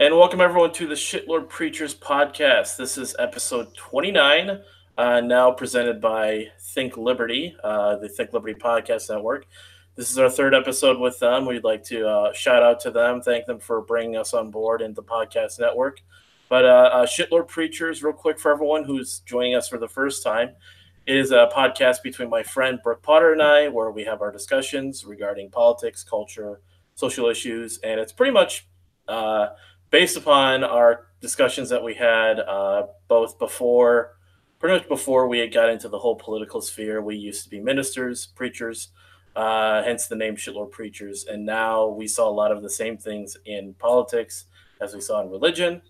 And welcome everyone to the Shitlord Preachers podcast. This is episode 29, now presented by Think Liberty, the Think Liberty Podcast Network. This is our third episode with them. We'd like to shout out to them, thank them for bringing us on board in the podcast network. But Shitlord Preachers, real quick for everyone who's joining us for the first time, is a podcast between my friend Brook Potter and I, where we have our discussions regarding politics, culture, social issues, and it's pretty much based upon our discussions that we had both pretty much before we got into the whole political sphere. We used to be ministers, preachers, hence the name Shitlord Preachers. And now we saw a lot of the same things in politics as we saw in religion.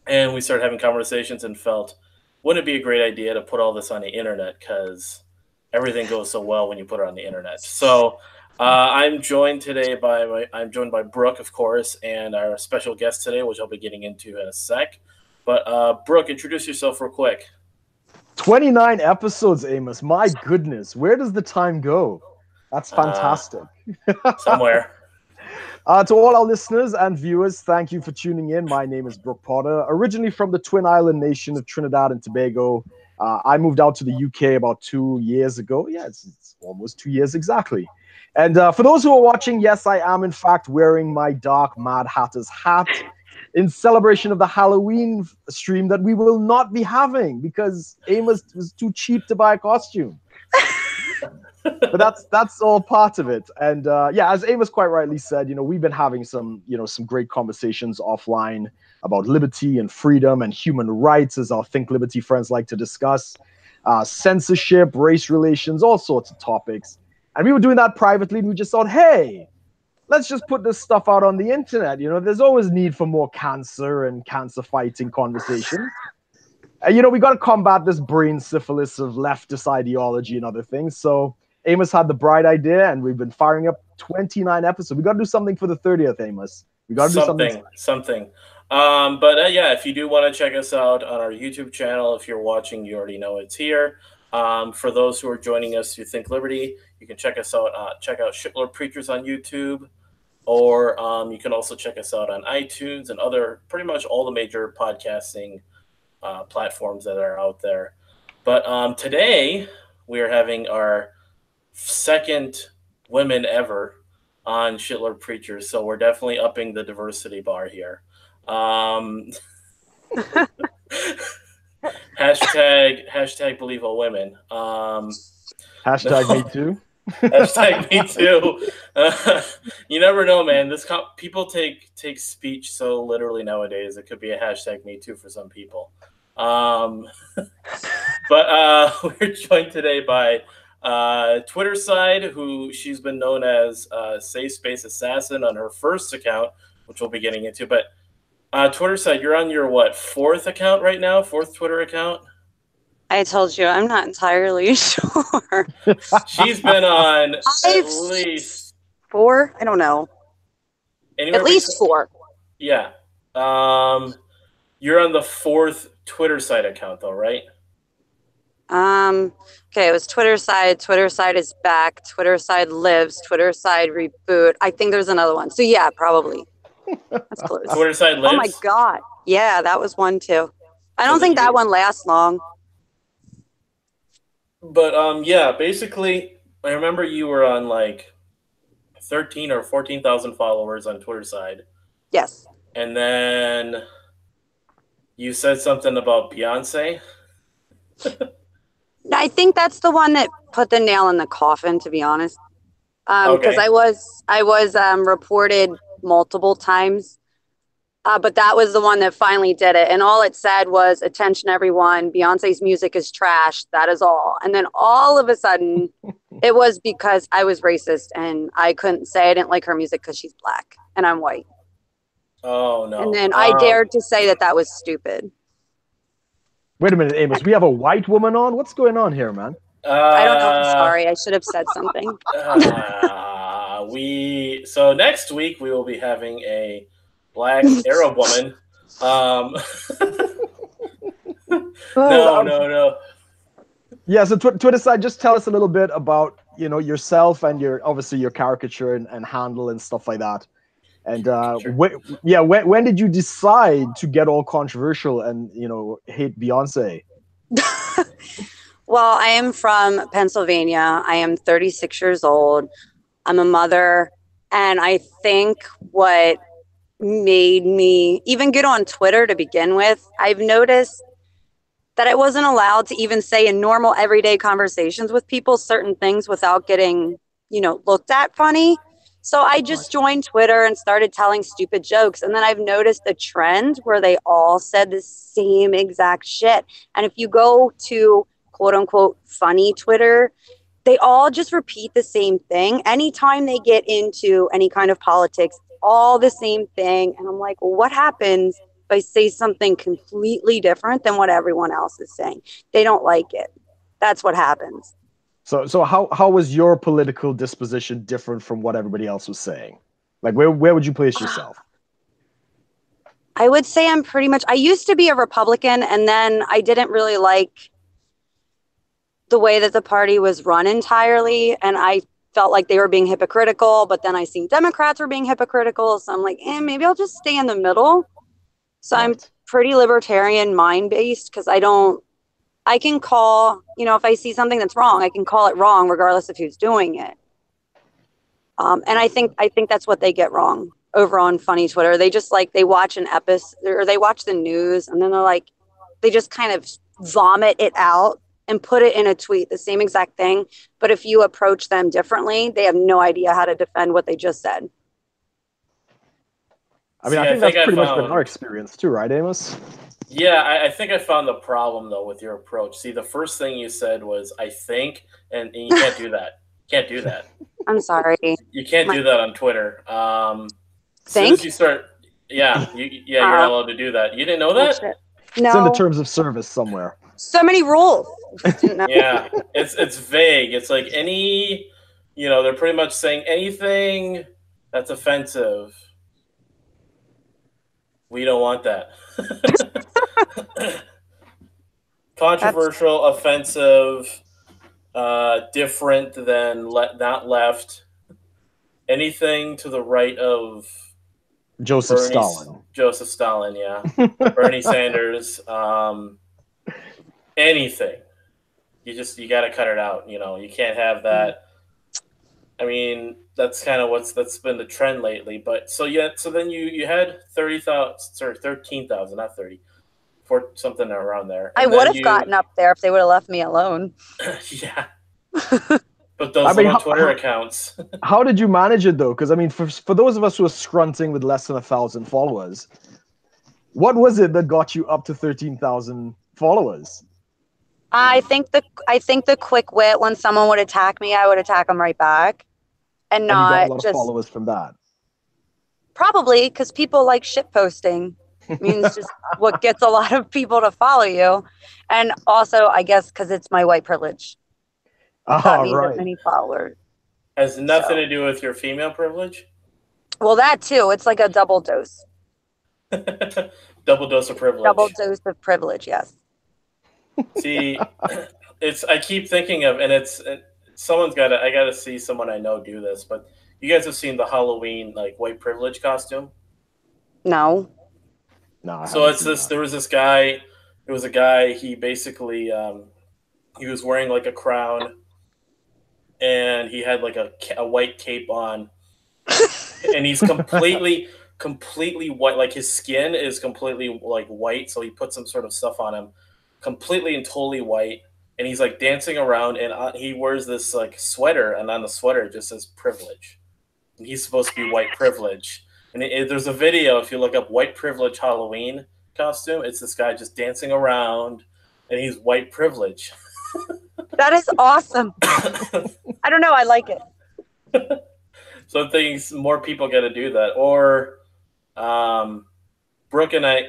And we started having conversations and felt, wouldn't it be a great idea to put all this on the internet? Because everything goes so well when you put it on the internet. So I'm joined by Brook, of course, and our special guest today, which I'll be getting into in a sec. But Brook, introduce yourself real quick. 29 episodes, Amos. My goodness, where does the time go? That's fantastic. Somewhere. To all our listeners and viewers, thank you for tuning in. My name is Brook Potter, originally from the Twin Island nation of Trinidad and Tobago. I moved out to the UK about 2 years ago. Yeah, it's almost 2 years exactly. And for those who are watching, yes, I am in fact wearing my dark Mad Hatter's hat in celebration of the Halloween stream that we will not be having because Amos was too cheap to buy a costume. But that's all part of it. And yeah, as Amos quite rightly said, we've been having some great conversations offline about liberty and freedom and human rights, as our Think Liberty friends like to discuss, censorship, race relations, all sorts of topics. And we were doing that privately, and we just thought, hey, let's just put this stuff out on the internet. There's always need for more cancer and cancer fighting conversation. And, we got to combat this brain syphilis of leftist ideology and other things. So Amos had the bright idea, and we've been firing up 29 episodes. We got to do something for the 30th, Amos. We got to do something. But yeah, if you do want to check us out on our YouTube channel, if you're watching, you already know it's here. For those who are joining us through Think Liberty, you can check us out. Check out Shitlord Preachers on YouTube, or you can also check us out on iTunes and pretty much all the major podcasting platforms that are out there. But today we are having our second women ever on Shitlord Preachers, so we're definitely upping the diversity bar here. Hashtag believe all women. Hashtag me too. Hashtag me too. You never know, man. People take speech so literally nowadays. It could be a hashtag me too for some people. But we're joined today by Twtercide, who she's been known as Safe Space Assassin on her first account, which we'll be getting into. But Twtercide, you're on your fourth account right now? Fourth Twitter account? I told you, I'm not entirely sure. She's been on at least 4. I don't know. At least 4. Yeah. You're on the fourth Twtercide account, though, right? Okay, it was Twtercide. Twtercide is back. Twtercide lives. Twtercide reboot. I think there's another one. So yeah, probably. That's close. Twtercide lives. Oh my god. Yeah, that was one too. I don't think that one lasts long. But yeah, basically, I remember you were on 13 or 14,000 followers on Twtercide. Yes. And then you said something about Beyonce. I think that's the one that put the nail in the coffin, to be honest. Because I was reported multiple times. But that was the one that finally did it. And all it said was, attention, everyone, Beyonce's music is trash. That is all. And then all of a sudden, it was because I was racist and I couldn't say I didn't like her music because she's black and I'm white. Oh, no. And then I dared to say that was stupid. Wait a minute, Amos. We have a white woman on? What's going on here, man? I don't know. I'm sorry. I should have said something. So next week, we will be having a Black Arab woman. No. Yeah, so Twtercide, just tell us a little bit about, yourself and obviously your caricature and handle and stuff like that. And when did you decide to get all controversial and hate Beyonce? Well, I am from Pennsylvania. I am 36 years old. I'm a mother, and I think what made me even get on Twitter to begin with, I've noticed that I wasn't allowed to even say in normal everyday conversations with people certain things without getting, looked at funny. So I just joined Twitter and started telling stupid jokes. And then I've noticed a trend where they all said the same exact shit. And if you go to quote unquote funny Twitter, they all just repeat the same thing. Anytime they get into any kind of politics, all the same thing. And I'm like, well, what happens if I say something completely different than what everyone else is saying? They don't like it. That's what happens. So how was your political disposition different from what everybody else was saying? Like where would you place yourself? I would say I used to be a Republican, and then I didn't really like the way that the party was run entirely, and I felt like they were being hypocritical, but then I seen Democrats were being hypocritical, so I'm like, maybe I'll just stay in the middle. So I'm pretty libertarian mind-based because I can call, if I see something that's wrong, I can call it wrong regardless of who's doing it. And I think that's what they get wrong over on funny Twitter. They just they watch an episode or they watch the news, and then they just kind of vomit it out and put it in a tweet, the same exact thing. But if you approach them differently, they have no idea how to defend what they just said. I mean, I think that's pretty much been our experience too, right, Amos? Yeah, I think I found the problem, though, with your approach. See, the first thing you said was, I think, and you can't do that. Can't do that. I'm sorry. You can't do that on Twitter. As soon as you start, you're not allowed to do that. You didn't know that? No. It's in the terms of service somewhere. So many rules. Yeah, it's vague. It's like they're pretty much saying anything that's offensive. We don't want that. Controversial, offensive, different than not left. Anything to the right of Joseph Stalin. Joseph Stalin, yeah. Bernie Sanders. Anything. You got to cut it out. You can't have that. I mean, that's kind of that's been the trend lately. But so then you had 13,000, not 30, for something around there. And I would have gotten up there if they would have left me alone. Yeah. But those little Twitter accounts. How did you manage it though? Because I mean, for those of us who are scrunting with less than 1,000 followers, what was it that got you up to 13,000 followers? I think the quick wit, when someone would attack me, I would attack them right back, and not you got a lot of followers from that. Probably because people like shit posting. I mean, it's just what gets a lot of people to follow you, and also I guess because it's my white privilege. Got me that many followers. Has nothing to do with your female privilege. Well, that too. It's like a double dose. Double dose of privilege. Double dose of privilege. Yes. See, I keep thinking of, and I gotta see someone I know do this, but you guys have seen the Halloween white privilege costume? No. No. So there was this guy. It was a guy. He basically he was wearing a crown, and he had a white cape on, and he's completely white. His skin is completely white, so he put some sort of stuff on him. Completely and totally white, and he's dancing around, and he wears this sweater, and on the sweater it just says privilege, and he's supposed to be white privilege. And there's a video, if you look up white privilege Halloween costume, it's this guy just dancing around, and he's white privilege. That is awesome. I don't know, I like it. So I'm thinking more people got to do that. Or Brooke and I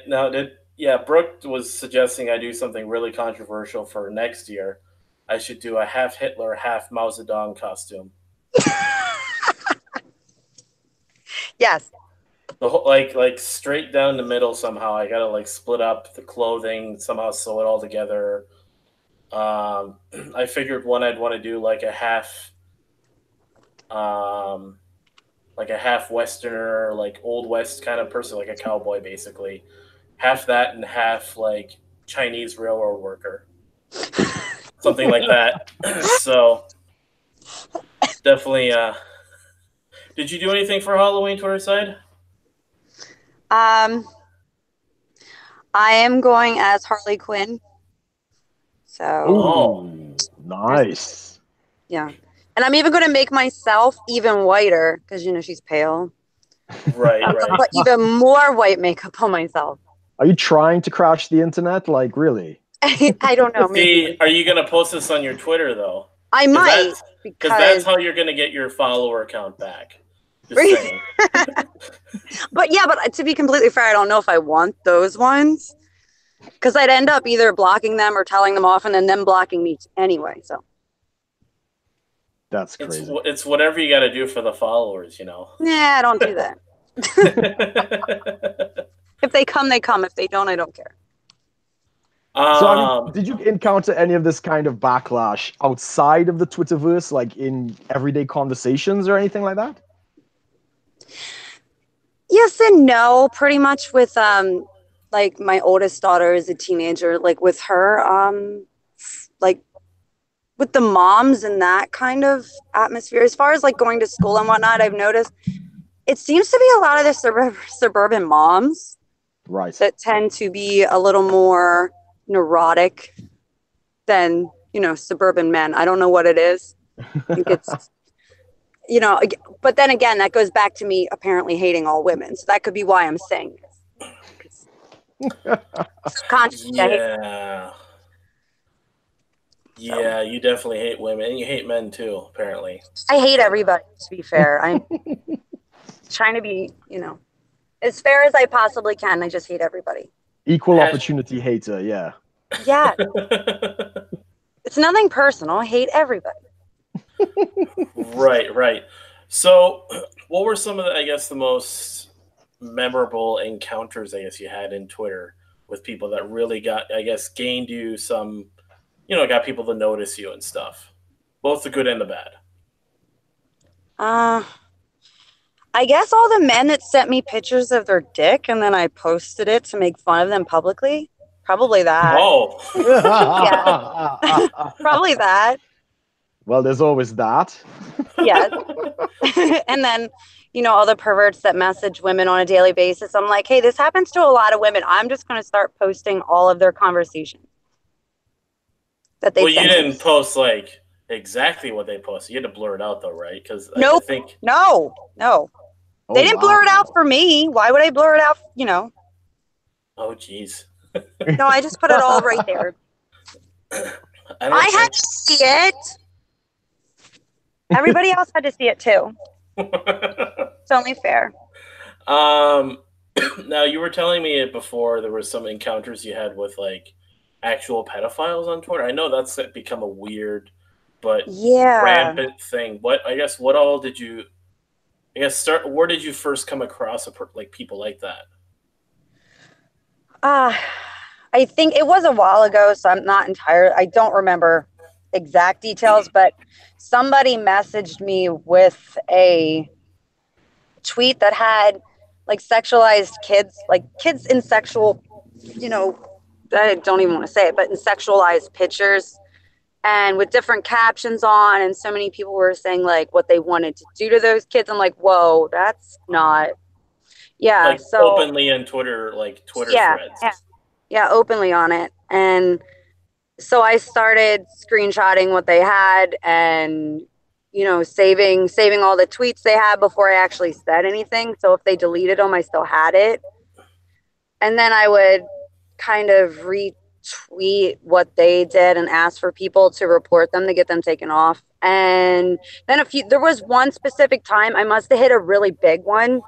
Brooke was suggesting I do something really controversial for next year. I should do a half Hitler, half Mastodon costume. Yes. The whole, straight down the middle somehow. I gotta split up the clothing, somehow sew it all together. I figured one I'd want to do a half like a half Westerner, like Old West kind of person, like a cowboy, basically. Half that and half like Chinese railroad worker, something like that. So definitely. Did you do anything for Halloween, Twtercide? I am going as Harley Quinn. So. Oh, nice. Yeah. And I'm even going to make myself even whiter because, she's pale. Right. Put even more white makeup on myself. Are you trying to crash the internet? Like, really? I don't know. Maybe. Are you going to post this on your Twitter, though? I might. Because that's how you're going to get your follower count back. Just saying. But to be completely fair, I don't know if I want those ones. Because I'd end up either blocking them or telling them off and then them blocking me anyway, so. That's crazy. It's whatever you got to do for the followers, Nah, I don't do that. If they come, they come. If they don't, I don't care. So, did you encounter any of this kind of backlash outside of the Twitterverse, like in everyday conversations or anything like that? Yes and no. Pretty much with like my oldest daughter is a teenager. Like with her, like with the moms and that kind of atmosphere, as far as like going to school and whatnot, I've noticed it seems to be a lot of the suburban moms, right, that tend to be a little more neurotic than, suburban men. I don't know what it is. I think it's, but then again, that goes back to me apparently hating all women. So that could be why I'm saying this. Yeah, you definitely hate women, and you hate men too, apparently. I hate everybody, to be fair. I'm trying to be, as fair as I possibly can. I just hate everybody. Equal opportunity hater, yeah. Yeah. It's nothing personal. I hate everybody. Right. So, what were some of the most memorable encounters, you had in Twitter with people that really gained you some, got people to notice you and stuff, both the good and the bad? I guess all the men that sent me pictures of their dick and then I posted it to make fun of them publicly. Probably that. Oh. Yeah. Probably that. Well, there's always that. Yes. And then, all the perverts that message women on a daily basis. I'm like, hey, this happens to a lot of women. I'm just going to start posting all of their conversations that they you didn't post like exactly what they posted. You had to blur it out though, right? Because nope. I think no. They didn't blur it out for me. Why would I blur it out? Oh, geez. No, I just put it all right there. I had to see it. Everybody else had to see it too. It's only fair. Now, you were telling me before there were some encounters you had with like actual pedophiles on Twitter. I know that's become a weird but rampant thing. What all did you where did you first come across people like that? I think it was a while ago, so I'm not entirely, I don't remember exact details, but somebody messaged me with a tweet that had like sexualized kids, like kids in sexual, I don't even want to say it, but in sexualized pictures and with different captions on. And so many people were saying like what they wanted to do to those kids. I'm like, whoa, that's not. Yeah. Like so openly in Twitter, like Twitter threads. Yeah, openly on it. And so I started screenshotting what they had and, saving all the tweets they had before I actually said anything. So if they deleted them, I still had it. And then I would kind of retweet what they did and ask for people to report them to get them taken off. And then there was one specific time I must have hit a really big one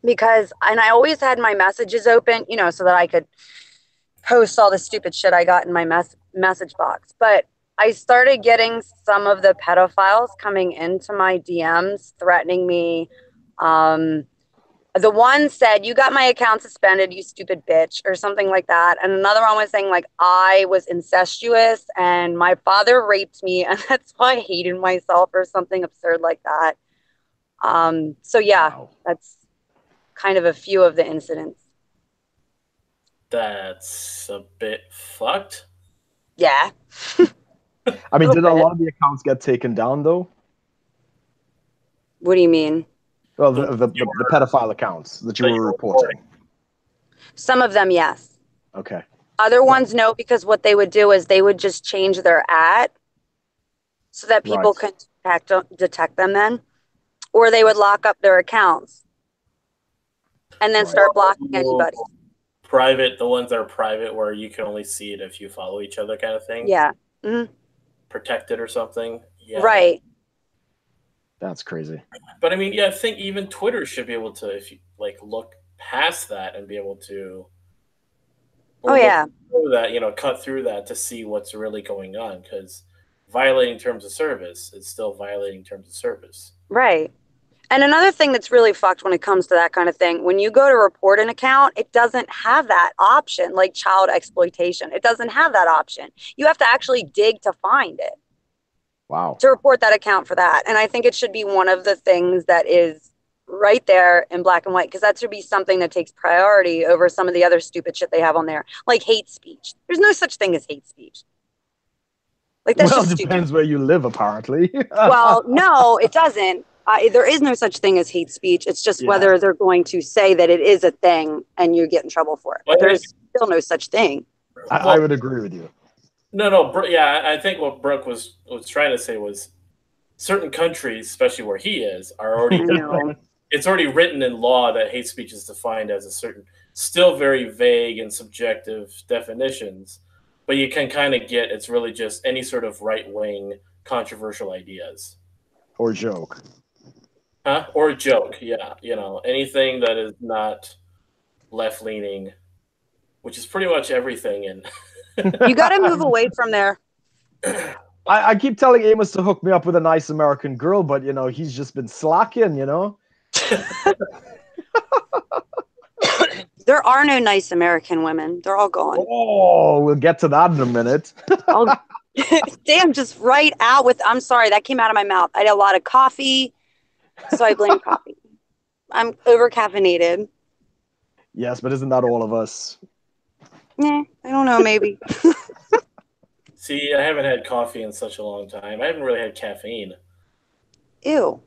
and I always had my messages open, so that I could post all the stupid shit I got in my message box. But I started getting some of the pedophiles coming into my DMs threatening me. The one said, "You got my account suspended, you stupid bitch," or something like that. And another one was saying like I was incestuous and my father raped me and that's why I hated myself, or something absurd like that. So yeah, Wow. that's kind of a few of the incidents. That's a bit fucked. Yeah. I mean, did a bit. lot of the accounts get taken down though? What do you mean? Well, the pedophile accounts that you were reporting. Some of them, yes. Okay. Other ones, no, because what they would do is they would just change their @ so that people Right. could detect them then, or they would lock up their accounts and then Right. start blocking anybody. Private, the ones that are private where you can only see it if you follow each other kind of thing. Yeah. Mm-hmm. Protected or something. Yeah. Right. That's crazy. But I mean, yeah, I think even Twitter should be able to, if you like, look past that and be able to. Oh yeah. Through that, cut through that to see what's really going on, because violating terms of service is still violating terms of service. Right. And another thing that's really fucked when it comes to that kind of thing, when you go to report an account, it doesn't have that option, like child exploitation. It doesn't have that option. You have to actually dig to find it. Wow. To report that account for that. And I think it should be one of the things that is right there in black and white, because that should be something that takes priority over some of the other stupid shit they have on there, like hate speech. There's no such thing as hate speech. Like, that's just it depends where you live, apparently. Well, no, it doesn't. There is no such thing as hate speech. It's just whether they're going to say that it is a thing and you get in trouble for it. But there's still no such thing. I would agree with you. No, yeah, I think what Brooke was trying to say was certain countries, especially where he is, are already it's already written in law that hate speech is defined as a certain, still very vague and subjective definitions, but you can kind of get it's really just any sort of right-wing controversial ideas. Or joke. Huh? Or a joke, yeah. Anything that is not left-leaning, which is pretty much everything in You got to move away from there. I keep telling Amos to hook me up with a nice American girl, but he's just been slacking. There are no nice American women. They're all gone. Oh, we'll get to that in a minute. Damn, just right out with. I'm sorry, that came out of my mouth. I had a lot of coffee, so I blame coffee. I'm over caffeinated. Yes, but isn't that all of us? Yeah, I don't know, maybe. See, I haven't had coffee in such a long time. I haven't really had caffeine. Ew.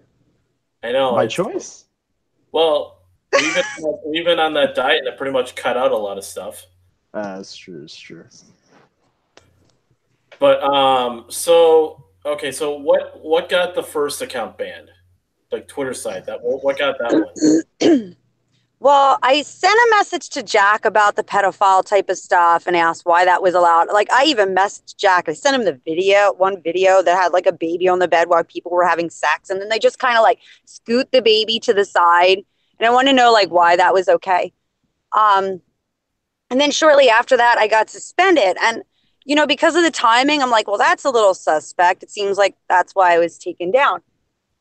I know. By choice? Well, we've been on that diet that pretty much cut out a lot of stuff. That's true. It's true. But so what got the first account banned? Like Twtercide, what got that one? Well, I sent a message to Jack about the pedophile type of stuff and asked why that was allowed. Like, I even messaged Jack. I sent him one video that had like a baby on the bed while people were having sex. And then they just kind of like scoot the baby to the side. And I wanted to know like why that was okay. And then shortly after that, I got suspended. And, because of the timing, I'm like, well, that's a little suspect. It seems like that's why I was taken down.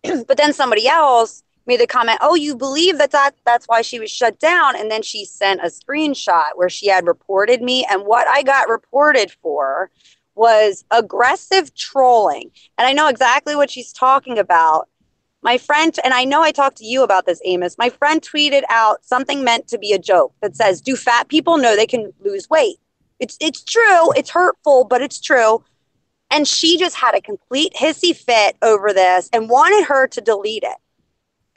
But then somebody else made the comment, oh, you believe that's why she was shut down. And then she sent a screenshot where she had reported me. And what I got reported for was aggressive trolling. And I know exactly what she's talking about. My friend, and I know I talked to you about this, Amos, my friend tweeted out something meant to be a joke that says, do fat people know they can lose weight? It's true. It's hurtful, but it's true. And she just had a complete hissy fit over this and wanted her to delete it.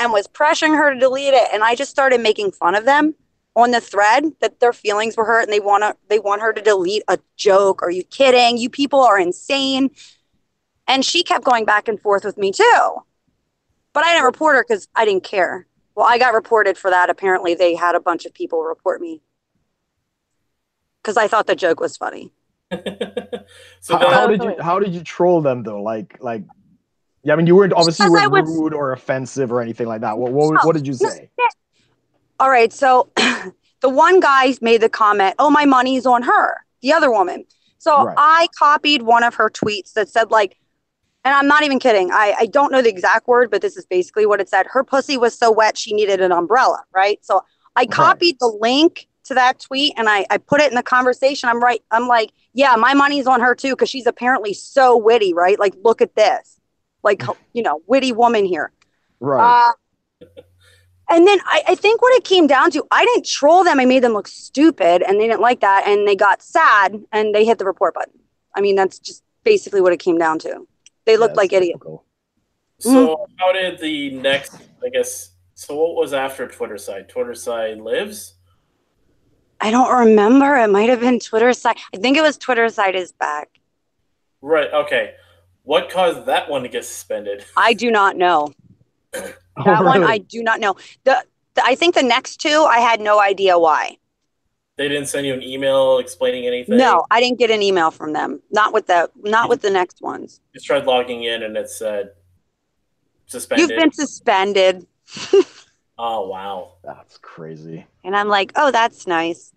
And was pressuring her to delete it. And I just started making fun of them on the thread that their feelings were hurt and they want her to delete a joke. Are you kidding? You people are insane. And she kept going back and forth with me too. But I didn't report her because I didn't care. Well, I got reported for that. Apparently they had a bunch of people report me because I thought the joke was funny. So how did you troll them though? Yeah, I mean, you weren't rude or offensive or anything like that. What did you say? All right, so the one guy made the comment, oh, my money's on her, the other woman. So right. I copied one of her tweets that said like, and I'm not even kidding. I don't know the exact word, but this is basically what it said. Her pussy was so wet, she needed an umbrella, right? So I copied the link to that tweet and I put it in the conversation. I'm like, yeah, my money's on her too, because she's apparently so witty, right? Like, look at this. Like, witty woman here. Right. And then I think what it came down to, I didn't troll them. I made them look stupid, and they didn't like that, and they got sad, and they hit the report button. I mean, that's just basically what it came down to. They looked like idiots. So how did the next, I guess, so what was after Twtercide? Twtercide lives? I don't remember. It might have been Twtercide. I think it was Twtercide is back. Right, okay. What caused that one to get suspended? I do not know. That one, I do not know. I think the next two, I had no idea why. They didn't send you an email explaining anything? No, I didn't get an email from them. Not with the next ones. Just tried logging in and it said suspended. You've been suspended. Oh, wow. That's crazy. And I'm like, oh, that's nice.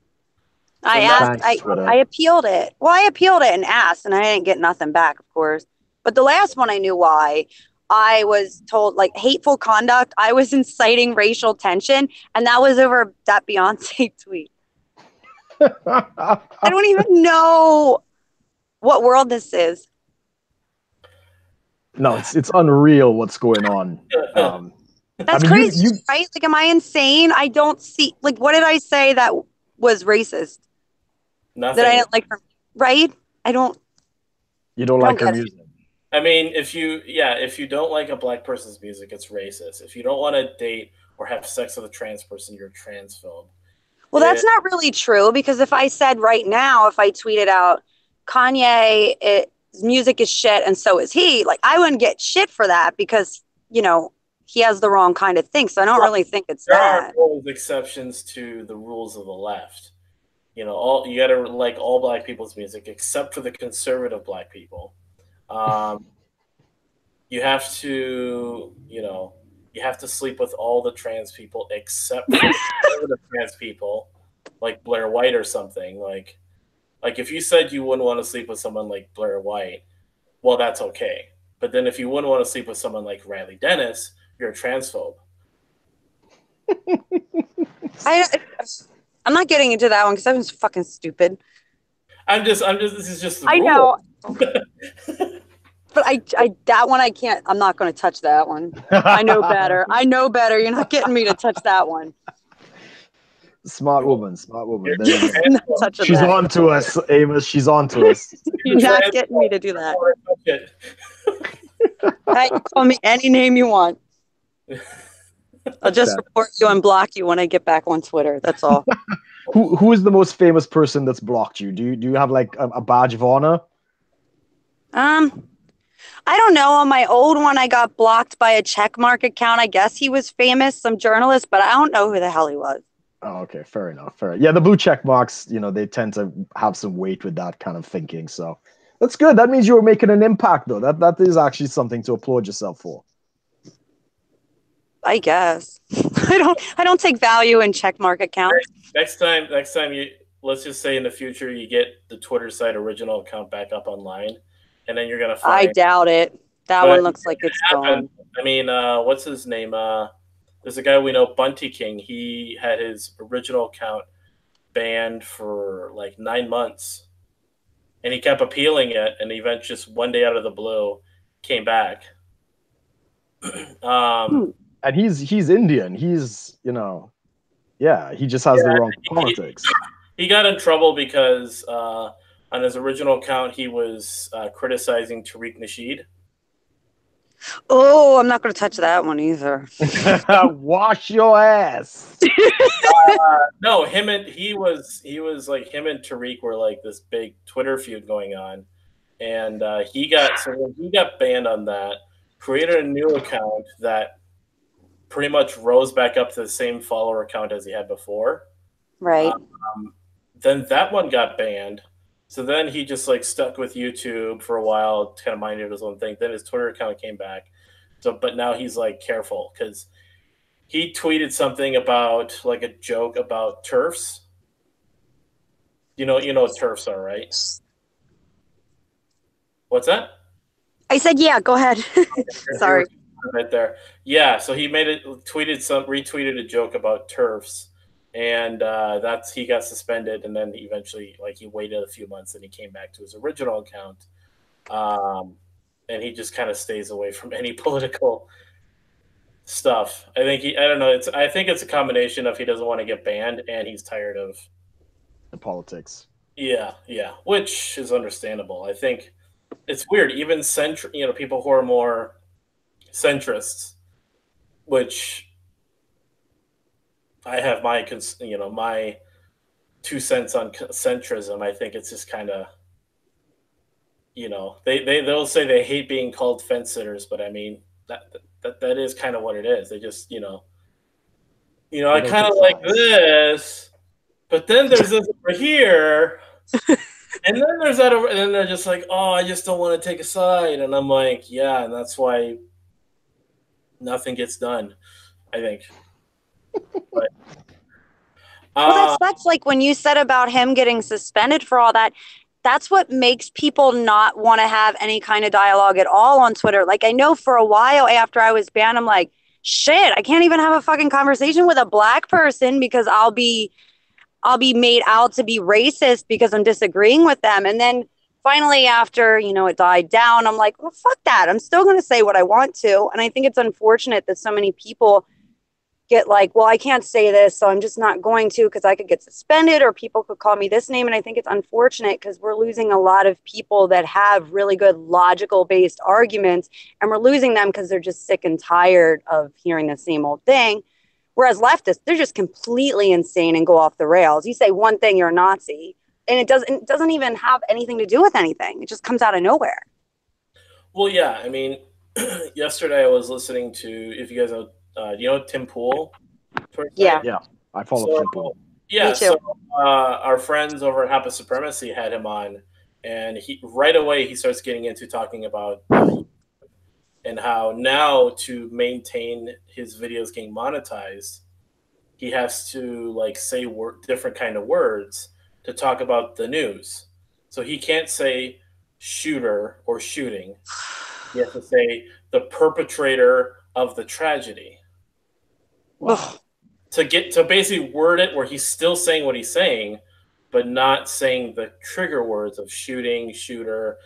I appealed it. Well, I appealed it and asked, and I didn't get nothing back, of course. But the last one, I knew why. I was told, like, hateful conduct. I was inciting racial tension, and that was over that Beyonce tweet. I don't even know what world this is. No, it's unreal what's going on. That's crazy, right? Like, am I insane? I don't see, like, what did I say that was racist? Nothing. That I didn't like her, right? You don't like her music. I mean, if you don't like a black person's music, it's racist. If you don't want to date or have sex with a trans person, you're transphobe. Well, that's not really true, because if I said right now, if I tweeted out Kanye, his music is shit and so is he, like, I wouldn't get shit for that because, you know, he has the wrong kind of thing. So I don't really think it's that. There are always exceptions to the rules of the left. You know, you got to like all black people's music except for the conservative black people. You have to, you have to sleep with all the trans people except for the conservative trans people, like Blair White or something. Like if you said you wouldn't want to sleep with someone like Blair White, well, that's okay. But then if you wouldn't want to sleep with someone like Riley Dennis, you're a transphobe. I'm not getting into that one because that was fucking stupid. This is just the rule. I know. But that one I can't. I'm not going to touch that one. I know better. You're not getting me to touch that one. Smart woman. She's on to us, Amos. She's on to us. You're not getting me to do that. Hey, call me any name you want. I'll just report you and block you when I get back on Twitter. That's all. Who is the most famous person that's blocked you? Do you have like a badge of honor? I don't know. On my old one, I got blocked by a checkmark account. I guess he was famous, some journalist, but I don't know who the hell he was. Oh, okay, fair enough. Yeah, the blue check marks, they tend to have some weight with that kind of thinking. So that's good. That means you're making an impact, though. That is actually something to applaud yourself for. I guess. I don't take value in checkmark accounts. Next time let's just say in the future you get the Twtercide original account back up online, and then you're gonna find. I doubt it. That one looks like it's gone. I mean, what's his name? There's a guy we know, Bunty King. He had his original account banned for like 9 months, and he kept appealing it, and the event just one day out of the blue came back. And he's Indian. He's he just has the wrong politics. He got in trouble because on his original account he was criticizing Tariq Nasheed. Oh, I'm not going to touch that one either. Wash your ass. No, him and Tariq were like this big Twitter feud going on, and he got banned on that. Created a new account that pretty much rose back up to the same follower account as he had before. Right. Then that one got banned. So then he just like stuck with YouTube for a while, kind of minded his own thing. Then his Twitter account came back. But now he's like careful because he tweeted something about like a joke about TERFs. You know what TERFs are, right? What's that? I said, yeah, go ahead. Sorry. Right there. Yeah, so he retweeted a joke about TERFs, and he got suspended, and then eventually he waited a few months and he came back to his original account. And he just kind of stays away from any political stuff. I think I don't know. I think it's a combination of he doesn't want to get banned and he's tired of The politics. Yeah, which is understandable. I think it's weird. Even people who are more centrists, which I have my 2 cents on centrism. I think it's just kind of, they'll say they hate being called fence sitters, but I mean that is kind of what it is. They just I kind of like this, but then there's this over here, and then there's that over, and then they're just like, oh, I just don't want to take a side, and I'm like, yeah, and that's why nothing gets done, I think. But, well, that's like when you said about him getting suspended for all that. That's what makes people not want to have any kind of dialogue at all on Twitter. Like, I know for a while after I was banned, I'm like, shit, I can't even have a fucking conversation with a black person because I'll be made out to be racist because I'm disagreeing with them. And then finally, after, it died down, I'm like, well, fuck that. I'm still going to say what I want to. And I think it's unfortunate that so many people get like, well, I can't say this, so I'm just not going to because I could get suspended or people could call me this name. And I think it's unfortunate because we're losing a lot of people that have really good logical based arguments, and we're losing them because they're just sick and tired of hearing the same old thing. Whereas leftists, they're just completely insane and go off the rails. You say one thing, you're a Nazi, and it doesn't even have anything to do with anything. It just comes out of nowhere. Well, yeah, I mean, yesterday I was listening to, if you guys know, Tim Pool? Yeah, I follow Tim Pool. Yeah, so our friends over at Happy Supremacy had him on, and right away he starts getting into talking about and how now to maintain his videos getting monetized, he has to say different kind of words to talk about the news. So he can't say shooter or shooting. He has to say the perpetrator of the tragedy. Wow. To basically word it where he's still saying what he's saying, but not saying the trigger words of shooting, shooter,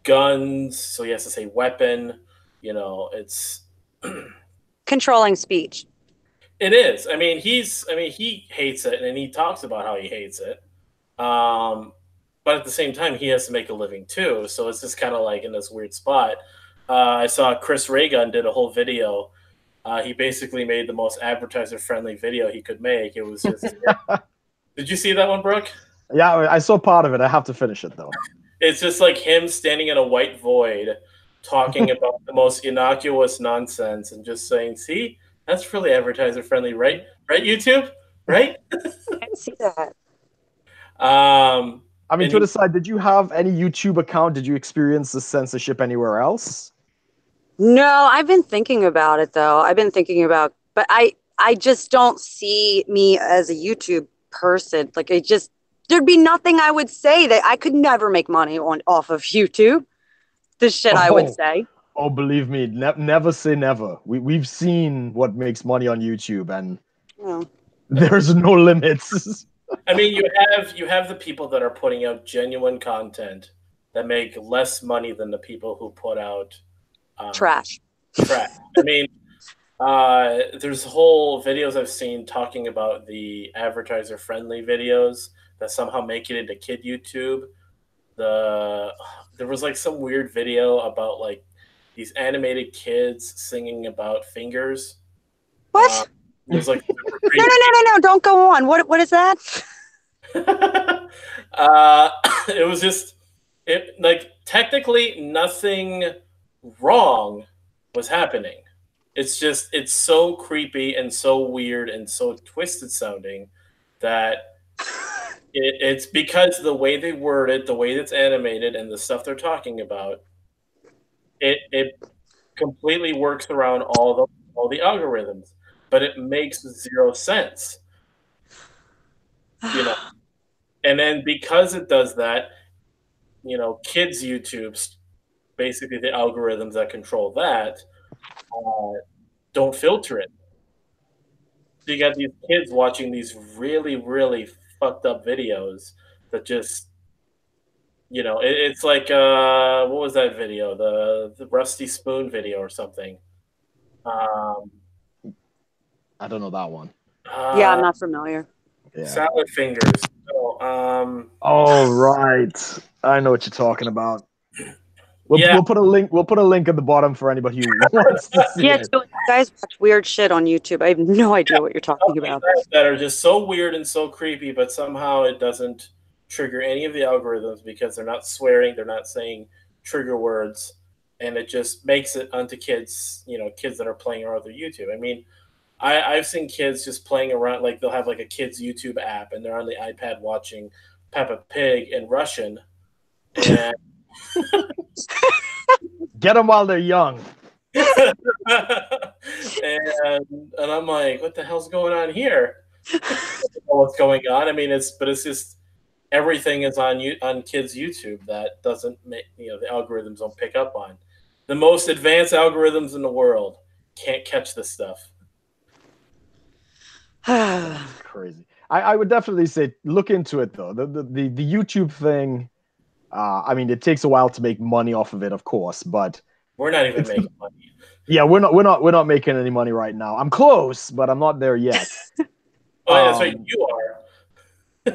guns. So he has to say weapon. It's controlling speech. It is. I mean, he hates it, and he talks about how he hates it. But at the same time, he has to make a living too. So it's just kind of like in this weird spot. I saw Chris Raygun did a whole video. He basically made the most advertiser-friendly video he could make. It was just. Did you see that one, Brooke? Yeah, I saw part of it. I have to finish it though. It's just like him standing in a white void, talking about the most innocuous nonsense, and just saying, "See, that's really advertiser-friendly, right? Right, YouTube, right?" I see that. I mean, Twtercide, did you have any YouTube account? Did you experience the censorship anywhere else? No, I've been thinking about it though. But I just don't see me as a YouTube person. Like there'd be nothing I would say that I could never make money off of YouTube. The shit I would say. Oh, believe me, never say never. We've seen what makes money on YouTube, and there's no limits. I mean, you have the people that are putting out genuine content that make less money than the people who put out trash. I mean, there's whole videos I've seen talking about the advertiser-friendly videos that somehow make it into kid YouTube. There was some weird video about these animated kids singing about fingers. What? It was no! Don't go on. What is that? It was just technically nothing wrong was happening. It's just it's so creepy and so weird and so twisted sounding that it's because the way they word it, the way it's animated, and the stuff they're talking about, it completely works around all the algorithms, but it makes zero sense. And then because it does that, kids YouTube's basically the algorithms that control that don't filter it. So you got these kids watching these really, really fucked up videos that just, it's like what was that video? The Rusty Spoon video or something. I don't know that one. Yeah, I'm not familiar. Yeah. Salad fingers. Oh, right. I know what you're talking about. Yeah. We'll put a link. We'll put a link at the bottom for anybody who wants to see it. So you guys watch weird shit on YouTube. I have no idea what you're talking about. That are just so weird and so creepy, but somehow it doesn't trigger any of the algorithms because they're not swearing, they're not saying trigger words, and it just makes it onto kids, kids that are playing around with their YouTube. I mean, I've seen kids just playing around, like they'll have like a kids YouTube app and they're on the iPad watching Peppa Pig in Russian. And get them while they're young. and I'm like, what the hell's going on here? I don't know what's going on? I mean, it's just everything is on kids' YouTube that doesn't make the algorithms don't pick up on. The most advanced algorithms in the world can't catch this stuff. Crazy. I would definitely say look into it though. The YouTube thing. I mean, it takes a while to make money off of it, of course, but we're not even making money. Yeah, we're not making any money right now. I'm close, but I'm not there yet. Oh, that's right. You are.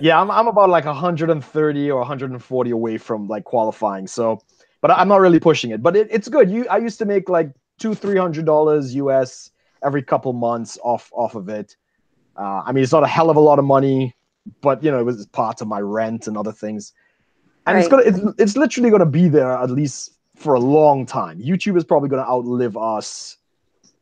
Yeah, I'm about like 130 or 140 away from like qualifying. So, but I'm not really pushing it. But it's good. I used to make like $200-300 US every couple months off of it. I mean, it's not a hell of a lot of money, but it was part of my rent and other things. And it's literally gonna be there at least for a long time. YouTube is probably gonna outlive us.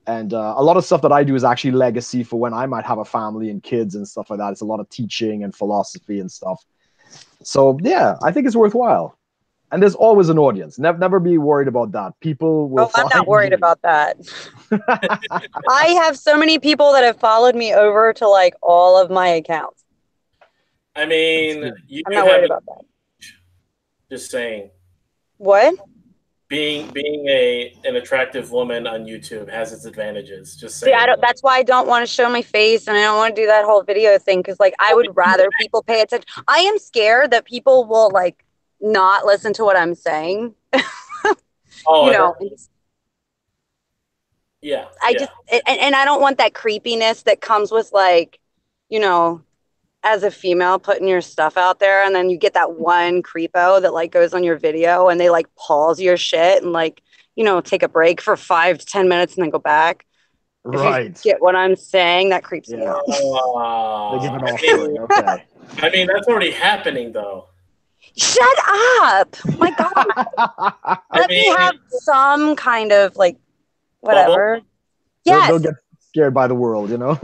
And a lot of stuff that I do is actually legacy for when I might have a family and kids and stuff like that. It's a lot of teaching and philosophy and stuff. So yeah, I think it's worthwhile. And there's always an audience. Never be worried about that. People will. I'm not worried about that. I have so many people that have followed me over to like all of my accounts. I mean, I'm not worried about that. Just saying. What? Being an attractive woman on YouTube has its advantages. Just saying. See, that's why I don't want to show my face and I don't want to do that whole video thing because like I would rather people pay attention. I am scared that people will like not listen to what I'm saying. Yeah. Just I don't want that creepiness that comes with like, as a female putting your stuff out there and then you get that one creepo that like goes on your video and they like pause your shit and like, take a break for 5 to 10 minutes and then go back. Right. If you get what I'm saying, that creeps me out. They give it off. Okay. I mean, that's already happening though. Shut up. My God. Let me have some kind of like whatever. Bubble? Yes. They'll get scared by the world, Destroy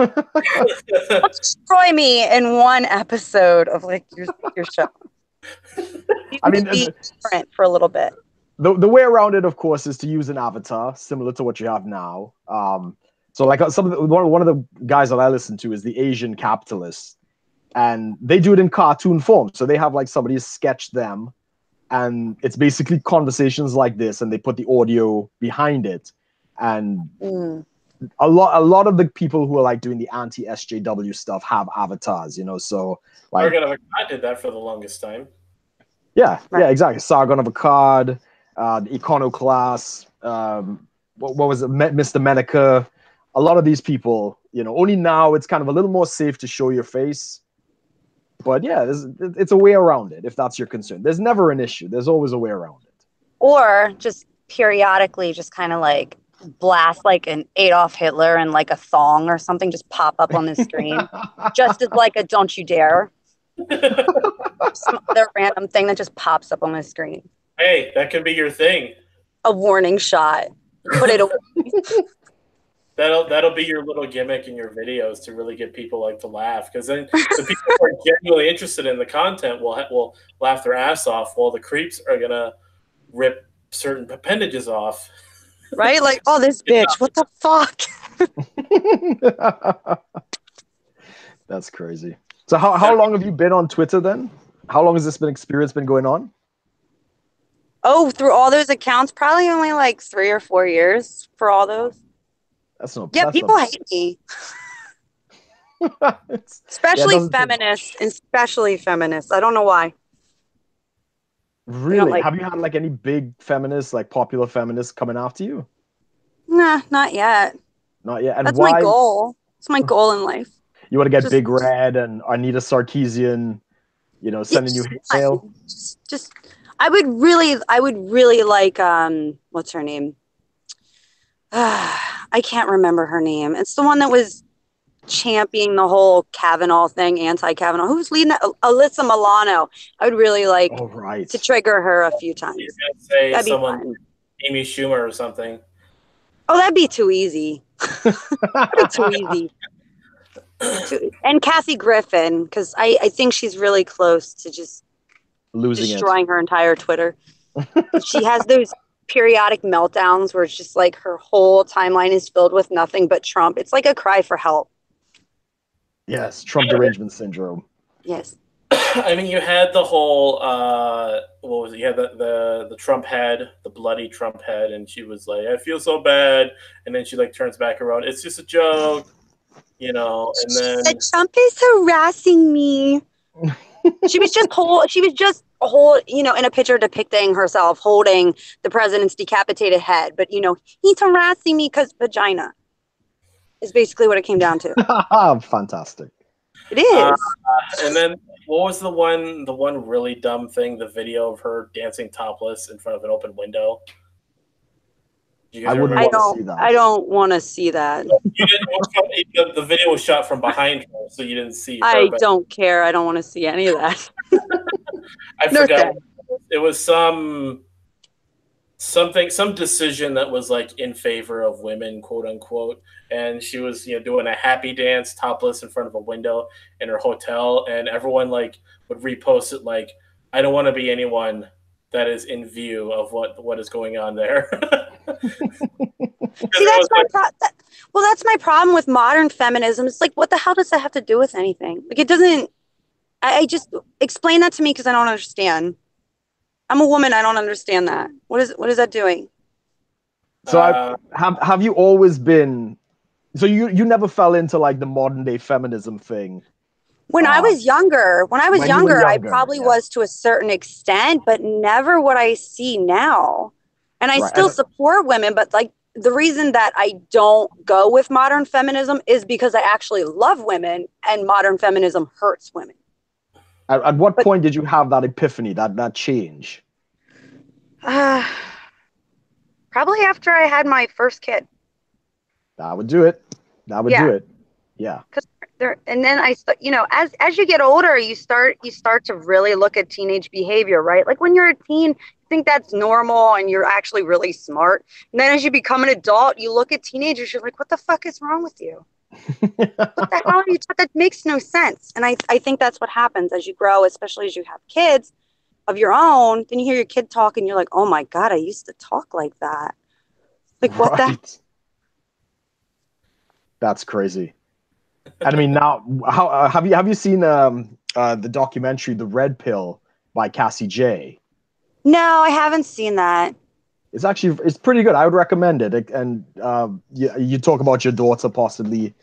me in one episode of like your show. I mean, be different for a little bit. The way around it, of course, is to use an avatar similar to what you have now. So like one of the guys that I listen to is the Asian Capitalist, and they do it in cartoon form. So they have like somebody sketch them, and it's basically conversations like this, and they put the audio behind it, and. A lot of the people who are like doing the anti-SJW stuff have avatars, so like Sargon of Akkad did that for the longest time. Yeah, exactly. Sargon of Akkad, Iconoclast, what was it, Mr. Medica. A lot of these people, only now it's kind of a little more safe to show your face. But yeah, it's a way around it if that's your concern. There's never an issue. There's always a way around it. Or just periodically just kind of like blast like an Adolf Hitler and like a thong or something just pop up on the screen just as like a don't you dare. Some other random thing that just pops up on the screen. Hey, that could be your thing. A warning shot. Put it away. That'll be your little gimmick in your videos to really get people like to laugh, because then the people who are genuinely interested in the content will laugh their ass off, while the creeps are gonna rip certain appendages off. Right? Like, oh, this bitch, what the fuck? That's crazy. So how long have you been on Twitter then? How long has this experience been going on? Oh, through all those accounts, probably only like 3 or 4 years for all those. People hate me. Especially feminists. I don't know why. Really? Have you had like any big feminists, like popular feminists coming after you? Nah, not yet. Not yet. And that's why, my goal. It's my goal in life. You want to get Big Red and Anita Sarkeesian, sending you hate mail? Just I would really like what's her name? I can't remember her name. It's the one that was championing the whole Kavanaugh thing, anti-Kavanaugh. Who's leading that? Alyssa Milano. I would really like to trigger her a few times. Say someone, Amy Schumer or something. Oh, that'd be too easy. That'd be too easy. And Kathy Griffin, because I think she's really close to just destroying her entire Twitter. She has those periodic meltdowns where it's just like her whole timeline is filled with nothing but Trump. It's like a cry for help. Yes, Trump derangement syndrome. Yes. I mean, you had the whole what was it? You had the Trump head, the bloody Trump head, and she was like, "I feel so bad," and then she like turns back around. It's just a joke, and then Trump is harassing me. She was just in a picture depicting herself holding the president's decapitated head, but he's harassing me because vagina is basically what it came down to. Fantastic. It is. And then what was the one really dumb thing? The video of her dancing topless in front of an open window. I wouldn't want to see that. I don't want to see that. You didn't. The video was shot from behind her, so you didn't see her. I don't care. I don't want to see any of that. I forgot. It was some decision that was like in favor of women, quote unquote, and she was doing a happy dance topless in front of a window in her hotel, and everyone like would repost it like, I don't want to be anyone that is in view of what is going on there. See, that's my problem with modern feminism. It's like, what the hell does that have to do with anything? Like, it doesn't. I just explain that to me because I don't understand. I'm a woman. I don't understand that. What is that doing? So have you always been? So you never fell into like the modern day feminism thing. When I was younger, I probably was to a certain extent, but never what I see now. And I still support women, but like the reason that I don't go with modern feminism is because I actually love women, and modern feminism hurts women. At what point did you have that epiphany, that change? Probably after I had my first kid. That would do it. Do it. Yeah. And then as you get older, you start to really look at teenage behavior, right? Like when you're a teen, you think that's normal and you're actually really smart. And then as you become an adult, you look at teenagers, you're like, what the fuck is wrong with you? What the hell are you talking? That makes no sense. And I think that's what happens as you grow, especially as you have kids of your own. Then you hear your kid talk and you're like, oh my God, I used to talk like that. Like what the? That's crazy. And I mean, now, how have you seen the documentary "The Red Pill" by Cassie J? No, I haven't seen that. It's pretty good. I would recommend it. And you talk about your daughter, possibly.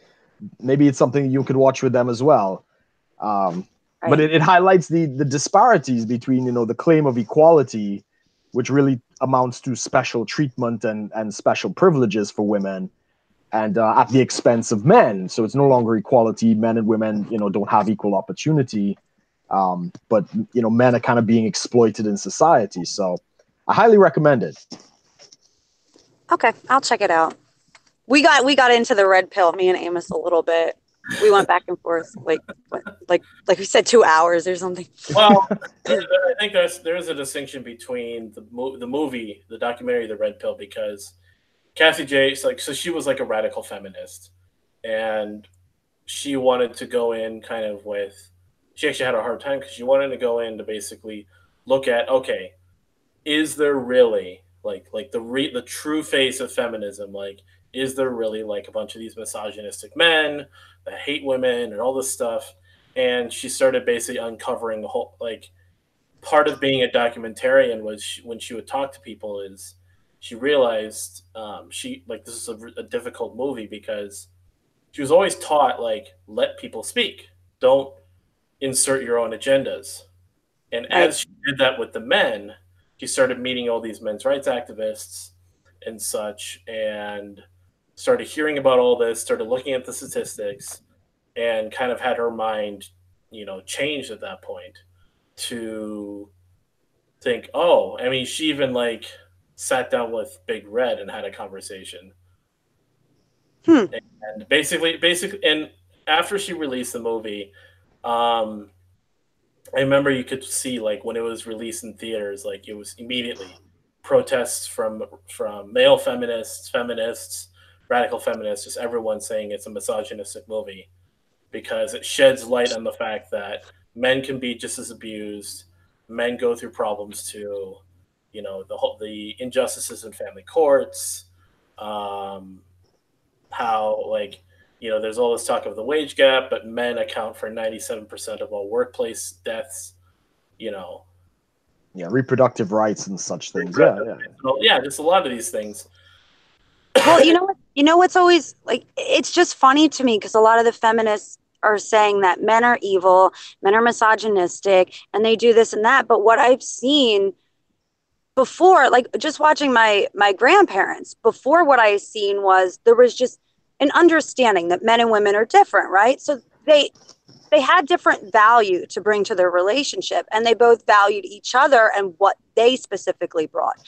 Maybe it's something you could watch with them as well. But it highlights the disparities between the claim of equality, which really amounts to special treatment and special privileges for women, and at the expense of men. So it's no longer equality. Men and women, don't have equal opportunity. But men are kind of being exploited in society. So I highly recommend it. Okay, I'll check it out. We got into the red pill, me and Amos, a little bit. We went back and forth, like we said, 2 hours or something. Well, I think there's a distinction between the movie, the documentary, The Red Pill, because Cassie J, so she was like a radical feminist, and she wanted to go in kind of with. She actually had a hard time because she wanted to go in to basically look at, okay, is there really like the true face of feminism? Like, is there really like a bunch of these misogynistic men that hate women and all this stuff? And she started basically uncovering the whole, like, part of being a documentarian was when she would talk to people is she realized this is a difficult movie because she was always taught, like, let people speak, don't insert your own agendas. And as she did that with the men, she started meeting all these men's rights activists and such, and started hearing about all this, started looking at the statistics, and kind of had her mind, changed at that point to think, oh, I mean, she even like sat down with Big Red and had a conversation. And basically, and after she released the movie, I remember you could see like when it was released in theaters, like it was immediately protests from male feminists, radical feminists, just everyone saying it's a misogynistic movie because it sheds light on the fact that men can be just as abused, men go through problems too, the injustices in family courts, how like there's all this talk of the wage gap, but men account for 97% of all workplace deaths. Yeah, reproductive rights and such things. Yeah, just a lot of these things. Well, you know what's always like, it's just funny to me because a lot of the feminists are saying that men are evil, men are misogynistic, and they do this and that. But what I've seen before, like just watching my grandparents, before what I seen was there was just an understanding that men and women are different, right? So they had different value to bring to their relationship, and they both valued each other and what they specifically brought.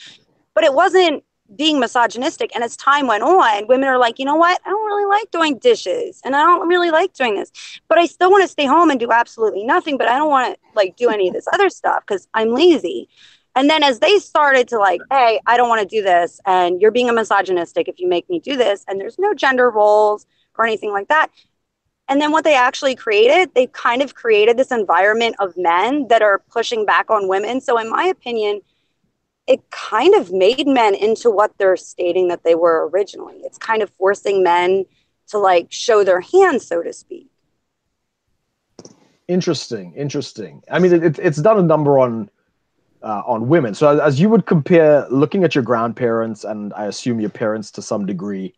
But it wasn't being misogynistic. And as time went on, women are like, you know what? I don't really like doing dishes, and I don't really like doing this, but I still want to stay home and do absolutely nothing. But I don't want to like do any of this other stuff because I'm lazy. And then as they started to like, hey, I don't want to do this, and you're being a misogynistic if you make me do this, and there's no gender roles or anything like that. And then what they actually created, they kind of created this environment of men that are pushing back on women. So in my opinion, it kind of made men into what they're stating that they were originally. It's kind of forcing men to like show their hands, so to speak. Interesting. I mean, it's done a number on women. So as you would compare looking at your grandparents and I assume your parents to some degree.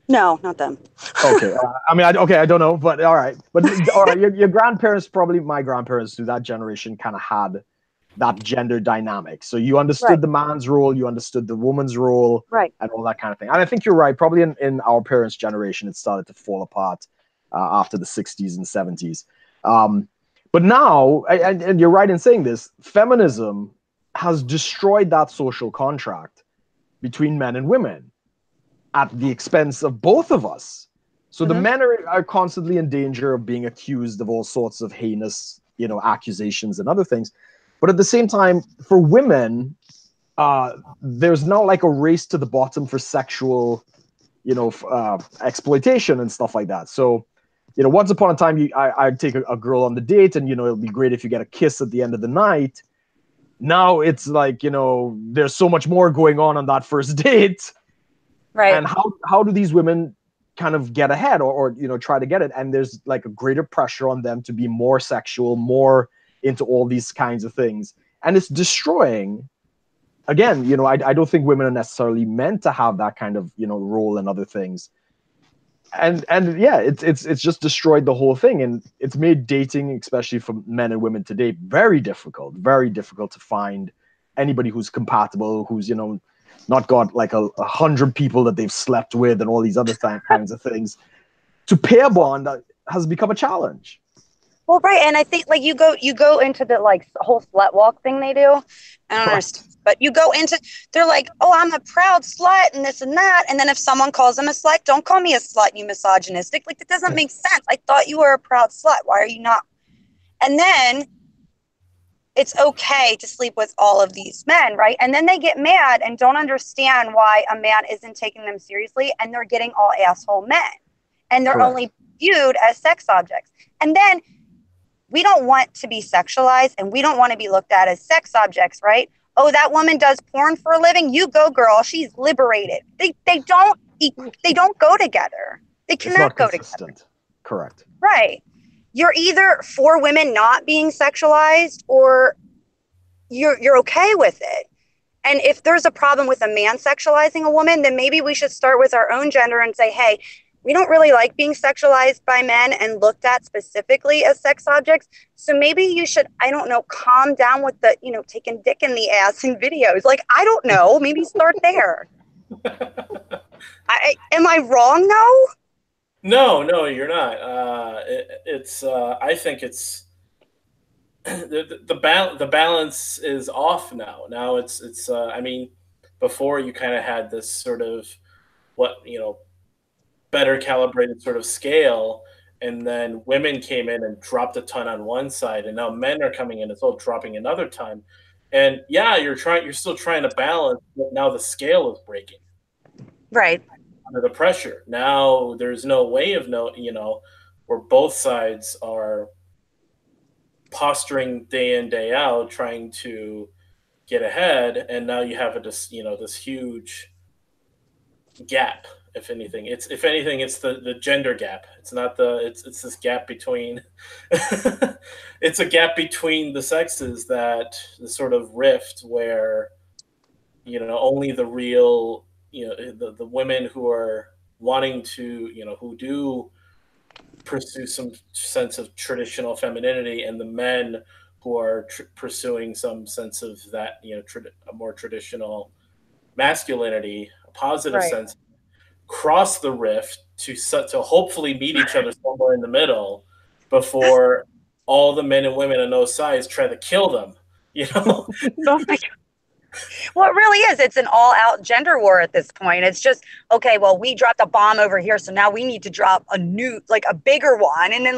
No, not them. Okay. I don't know, but all right. But all right, your grandparents, probably my grandparents through that generation kind of had that gender dynamic. So you understood the man's role, you understood the woman's role, and all that kind of thing. And I think you're right. Probably in our parents' generation, it started to fall apart after the 60s and 70s. But now, and you're right in saying this, feminism has destroyed that social contract between men and women at the expense of both of us. So the men are constantly in danger of being accused of all sorts of heinous, accusations and other things. But at the same time, for women, there's now like a race to the bottom for sexual, exploitation and stuff like that. So, once upon a time, I'd take a girl on the date and, it'll be great if you get a kiss at the end of the night. Now it's like, there's so much more going on that first date. Right. And how do these women kind of get ahead or try to get it? And there's like a greater pressure on them to be more sexual, more into all these kinds of things. And it's destroying, again, I don't think women are necessarily meant to have that kind of, role and other things. And yeah, it's just destroyed the whole thing. And it's made dating, especially for men and women today, very difficult to find anybody who's compatible, who's, not got like 100 people that they've slept with and all these other kinds of things. To pair bond has become a challenge. Well, right, and I think like you go into the like whole slut walk thing they do. I don't understand, but you go into, they're like, oh, I'm a proud slut and this and that, and then if someone calls them a slut, don't call me a slut, you misogynistic. Like that doesn't make sense. I thought you were a proud slut. Why are you not? And then it's okay to sleep with all of these men, right? And then they get mad and don't understand why a man isn't taking them seriously, and they're getting all asshole men, and they're only viewed as sex objects. And then we don't want to be sexualized, and we don't want to be looked at as sex objects, right? Oh, that woman does porn for a living. You go, girl. She's liberated. They don't go together. They cannot go together. Correct. Right. You're either for women not being sexualized or you're okay with it. And if there's a problem with a man sexualizing a woman, then maybe we should start with our own gender and say, hey, we don't really like being sexualized by men and looked at specifically as sex objects. So maybe you should, I don't know, calm down with the, taking dick in the ass in videos. Like, I don't know, maybe start there. Am I wrong though? No, you're not. I think it's the balance is off now. Now it's. I mean, before you kind of had this sort of better calibrated sort of scale, and then women came in and dropped a ton on one side, and now men are coming in as well, dropping another ton. And yeah, you're still trying to balance, but now the scale is breaking. Right. Under the pressure. Now there's no way of where both sides are posturing day in, day out, trying to get ahead, and now you have this huge gap. If anything, it's the gender gap. It's not it's this gap between it's a gap between the sexes, that the sort of rift where only the real the women who are wanting to who do pursue some sense of traditional femininity, and the men who are pursuing some sense of that a more traditional masculinity, a positive sense, cross the rift to hopefully meet each other somewhere in the middle before all the men and women on those sides try to kill them. Oh my God. Well, it really is. It's an all-out gender war at this point. It's just, okay, well, we dropped a bomb over here, so now we need to drop a bigger one. And then,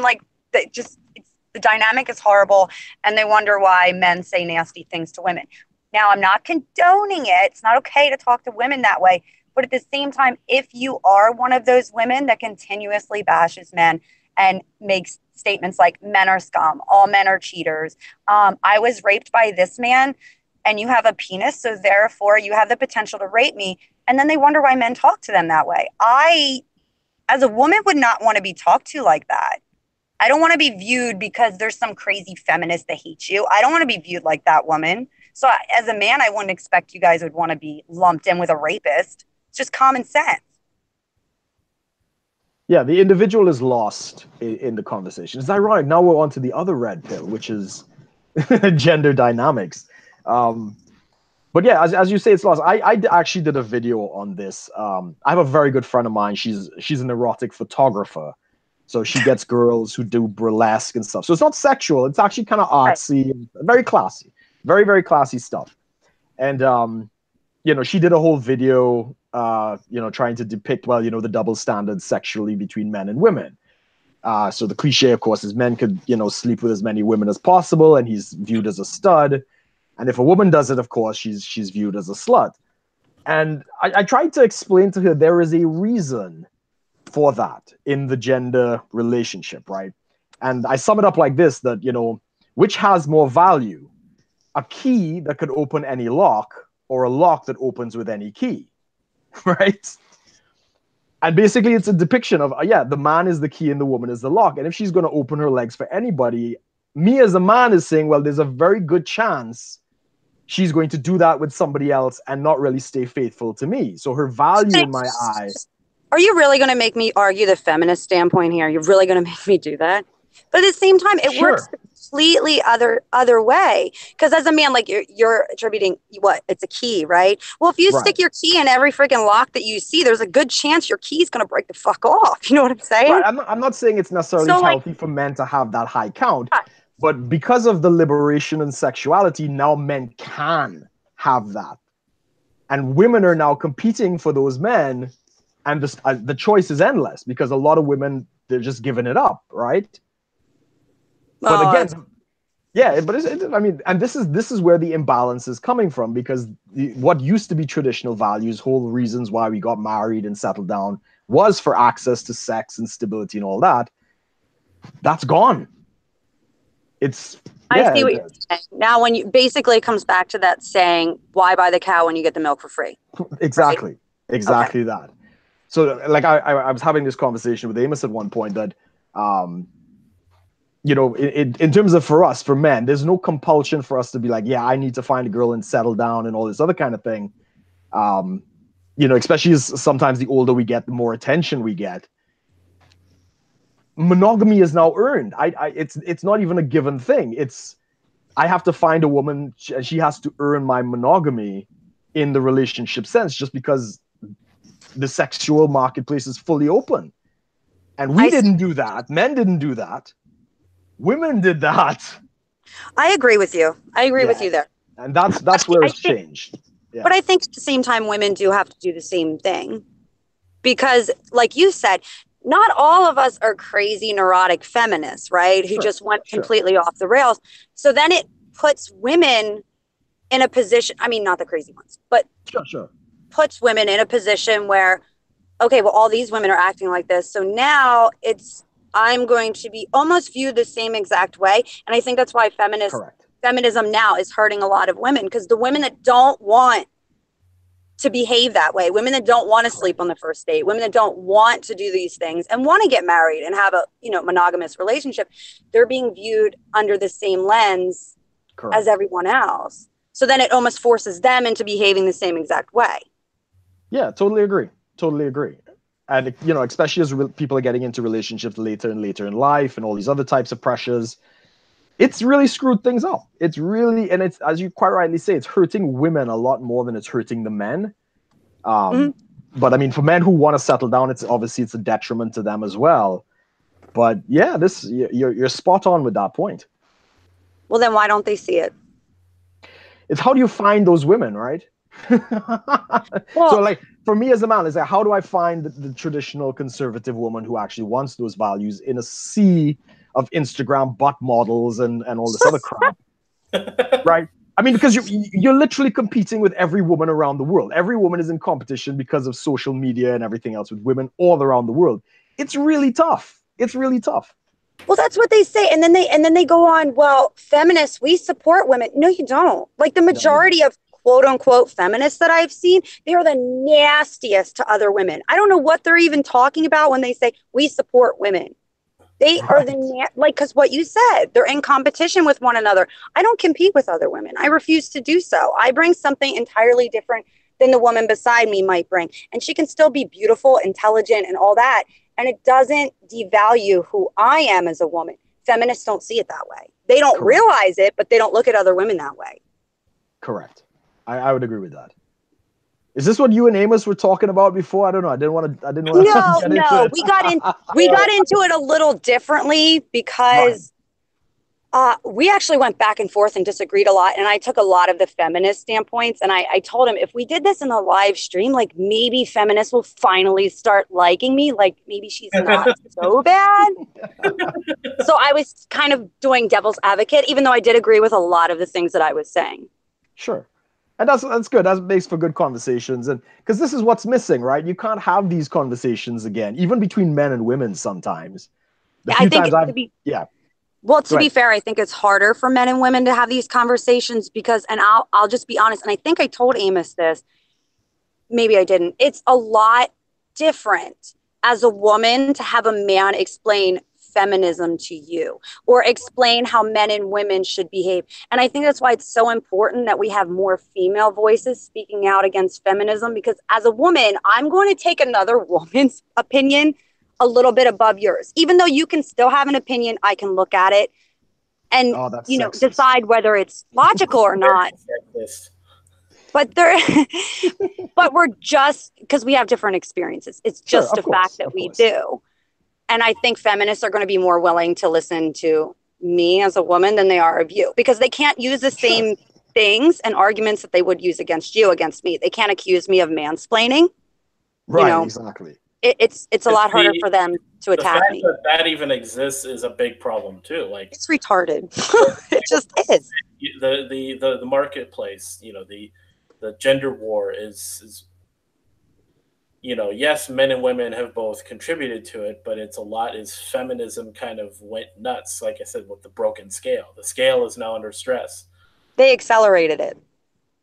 the dynamic is horrible, and they wonder why men say nasty things to women. Now, I'm not condoning it. It's not okay to talk to women that way. But at the same time, if you are one of those women that continuously bashes men and makes statements like men are scum, all men are cheaters, I was raped by this man, and you have a penis, so therefore you have the potential to rape me. And then they wonder why men talk to them that way. I, as a woman, would not want to be talked to like that. I don't want to be viewed because there's some crazy feminist that hates you. I don't want to be viewed like that woman. So as a man, I wouldn't expect you guys would want to be lumped in with a rapist. It's just common sense. Yeah, the individual is lost in the conversation. It's ironic. Now we're on to the other red pill, which is gender dynamics. But yeah, as you say, it's lost. I actually did a video on this. I have a very good friend of mine. She's an erotic photographer. So she gets girls who do burlesque and stuff. So it's not sexual. It's actually kind of artsy, and very classy. Very, very classy stuff. And, she did a whole video, trying to depict, the double standards sexually between men and women. So the cliche, of course, is men could, sleep with as many women as possible, and he's viewed as a stud. And if a woman does it, of course, she's viewed as a slut. And I tried to explain to her there is a reason for that in the gender relationship, right? And I sum it up like this, that, which has more value? A key that could open any lock, or a lock that opens with any key, right? And basically it's a depiction of, the man is the key and the woman is the lock. And if she's going to open her legs for anybody, me as a man is saying, well, there's a very good chance she's going to do that with somebody else and not really stay faithful to me. So her value in my eye. Are you really going to make me argue the feminist standpoint here? You're really going to make me do that? But at the same time, it works completely other way. Because as a man, like you're attributing it's a key, right? Well, if you stick your key in every freaking lock that you see, there's a good chance your key is going to break the fuck off. You know what I'm saying? Right. I'm not saying it's necessarily healthy for men to have that high count. But because of the liberation in sexuality, now men can have that. And women are now competing for those men. And the choice is endless because a lot of women, they're just giving it up, right? But again, and this is where the imbalance is coming from, because what used to be traditional values, whole reasons why we got married and settled down, was for access to sex and stability and all that. That's gone. I see what you're saying. Now, when you basically it comes back to that saying, why buy the cow when you get the milk for free? Exactly. Right? Exactly that. So like I was having this conversation with Amos at one point that, in terms of for men, there's no compulsion for us to be like, yeah, I need to find a girl and settle down and all this other kind of thing. Especially as sometimes the older we get, the more attention we get. Monogamy is now earned. It's not even a given thing. I have to find a woman, and she has to earn my monogamy in the relationship sense, just because the sexual marketplace is fully open. And we didn't do that. Men didn't do that. Women did that. I agree with you. I agree with you there. And that's where it's changed. Yeah. But I think at the same time, women do have to do the same thing. Because like you said, not all of us are crazy neurotic feminists, right? Who just went completely off the rails. So then it puts women in a position, I mean, not the crazy ones, but puts women in a position where, okay, well, all these women are acting like this. So now I'm going to be almost viewed the same exact way. And I think that's why feminism now is hurting a lot of women, because the women that don't want to behave that way, women that don't want to sleep on the first date, women that don't want to do these things and want to get married and have a, monogamous relationship, they're being viewed under the same lens as everyone else. So then it almost forces them into behaving the same exact way. Yeah, totally agree. And, especially as people are getting into relationships later and later in life and all these other types of pressures, it's really screwed things up. It's really, and it's, as you quite rightly say, it's hurting women a lot more than it's hurting the men. But I mean, for men who want to settle down, it's a detriment to them as well. But yeah, you're spot on with that point. Well, then why don't they see it? It's how do you find those women, right? So like for me as a man, it's like, how do I find the traditional conservative woman who actually wants those values in a sea of Instagram butt models and all this other crap, right? I mean, because you're literally competing with every woman around the world. Every woman is in competition because of social media and everything else with women all around the world. It's really tough. Well, that's what they say. And then they go on, well, feminists, we support women. No, you don't. Like the majority of quote unquote feminists that I've seen, they are the nastiest to other women. I don't know what they're even talking about when they say we support women. They are because what you said, they're in competition with one another. I don't compete with other women. I refuse to do so. I bring something entirely different than the woman beside me might bring. And she can still be beautiful, intelligent, and all that. And it doesn't devalue who I am as a woman. Feminists don't see it that way. They don't realize it, but they don't look at other women that way. Correct. I would agree with that. Is this what you and Amos were talking about before? I don't know. I didn't want to. No. We got into it a little differently because we actually went back and forth and disagreed a lot. And I took a lot of the feminist standpoints. And I told him, if we did this in a live stream, like maybe feminists will finally start liking me. Like maybe she's not so bad. So I was kind of doing devil's advocate, even though I did agree with a lot of the things that I was saying. Sure. And that's good. That makes for good conversations. And because this is what's missing, right? You can't have these conversations again, even between men and women sometimes. Well, to be fair, I think it's harder for men and women to have these conversations because, and I'll just be honest, and I think I told Amos this, maybe I didn't. It's a lot different as a woman to have a man explain feminism to you or explain how men and women should behave. And I think that's why it's so important that we have more female voices speaking out against feminism, because as a woman, I'm going to take another woman's opinion a little bit above yours. Even though you can still have an opinion, I can look at it and decide whether it's logical or not. But but we're just because we have different experiences. It's just a fact that we do. And I think feminists are going to be more willing to listen to me as a woman than they are of you, because they can't use the same things and arguments that they would use against you, against me. They can't accuse me of mansplaining. Right, exactly. It's a lot harder for them to attack me. The fact that even exists is a big problem too. Like it's retarded. It just is. The marketplace, the gender war is yes, men and women have both contributed to it, but it's a lot is feminism kind of went nuts, like I said, with the broken scale. The scale is now under stress. They accelerated it.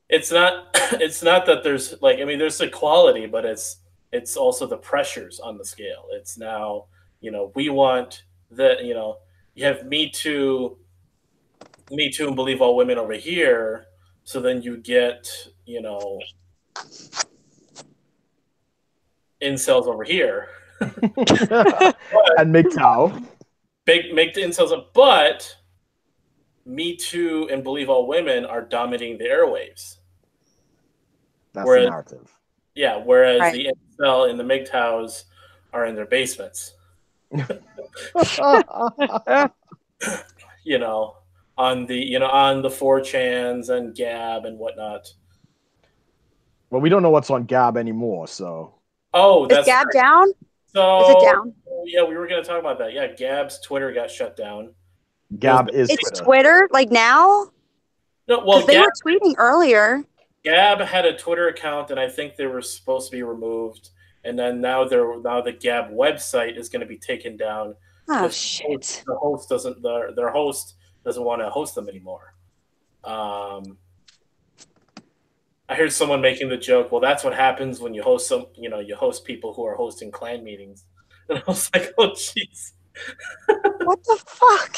It's not that there's there's equality, but it's also the pressures on the scale. It's now, we want that, you have Me Too and Believe All Women over here. So then you get, incels over here. And MGTOW. Make the incels up, but Me Too and Believe All Women are dominating the airwaves. That's the narrative. Yeah, whereas Right. the incel in the MGTOWs are in their basements. You know, on the 4chans and Gab and whatnot. Well, we don't know what's on Gab anymore, so. Oh, Is that's Gab right. down? So Is it down? yeah, we were going to talk about that. Yeah, Gab's Twitter got shut down. Gab is It's Twitter. Twitter, like now? No, well, Because they were tweeting earlier. Gab had a Twitter account, and I think they were supposed to be removed. And then now the Gab website is going to be taken down. Oh shit! The host doesn't. Their host doesn't want to host them anymore. I heard someone making the joke. Well, that's what happens when you host you host people who are hosting clan meetings. And I was like, oh jeez. What the fuck?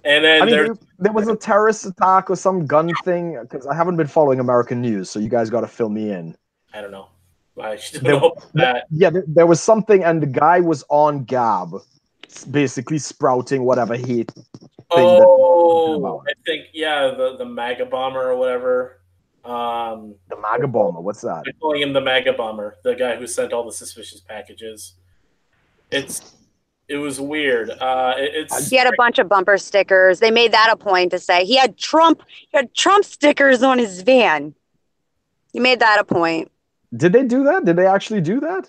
And then there was a terrorist attack or some gun thing, because I haven't been following American news, so you guys got to fill me in. I don't know. I don't know that. Yeah, there was something, and the guy was on Gab, basically sprouting whatever hate thing. Oh, I think the MAGA bomber or whatever. The MAGA bomber. What's that? They're calling him the MAGA bomber, the guy who sent all the suspicious packages. It was weird. He had a bunch of bumper stickers. They made that a point to say he had Trump stickers on his van. He made that a point. Did they do that? Did they actually do that?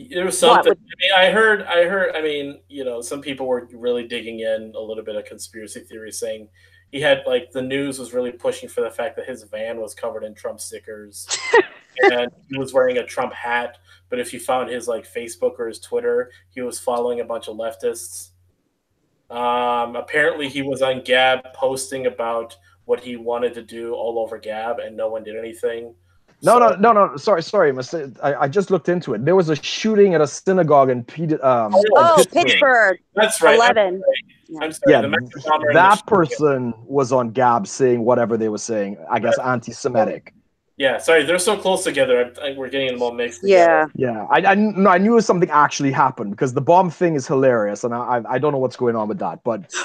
There was something. I heard. I mean, some people were really digging in a little bit of conspiracy theory, saying he had the news was really pushing for the fact that his van was covered in Trump stickers, and he was wearing a Trump hat. But if you found his Facebook or his Twitter, he was following a bunch of leftists. Apparently, he was on Gab posting about what he wanted to do all over Gab, and no one did anything. No. Sorry. I just looked into it. There was a shooting at a synagogue in Pittsburgh. That's right. 11. I'm sorry. Yeah, that person was on Gab saying whatever they were saying. I guess anti-Semitic. Yeah, sorry, they're so close together. We're getting them all mixed together. Yeah. I knew something actually happened, because the bomb thing is hilarious, and I don't know what's going on with that. But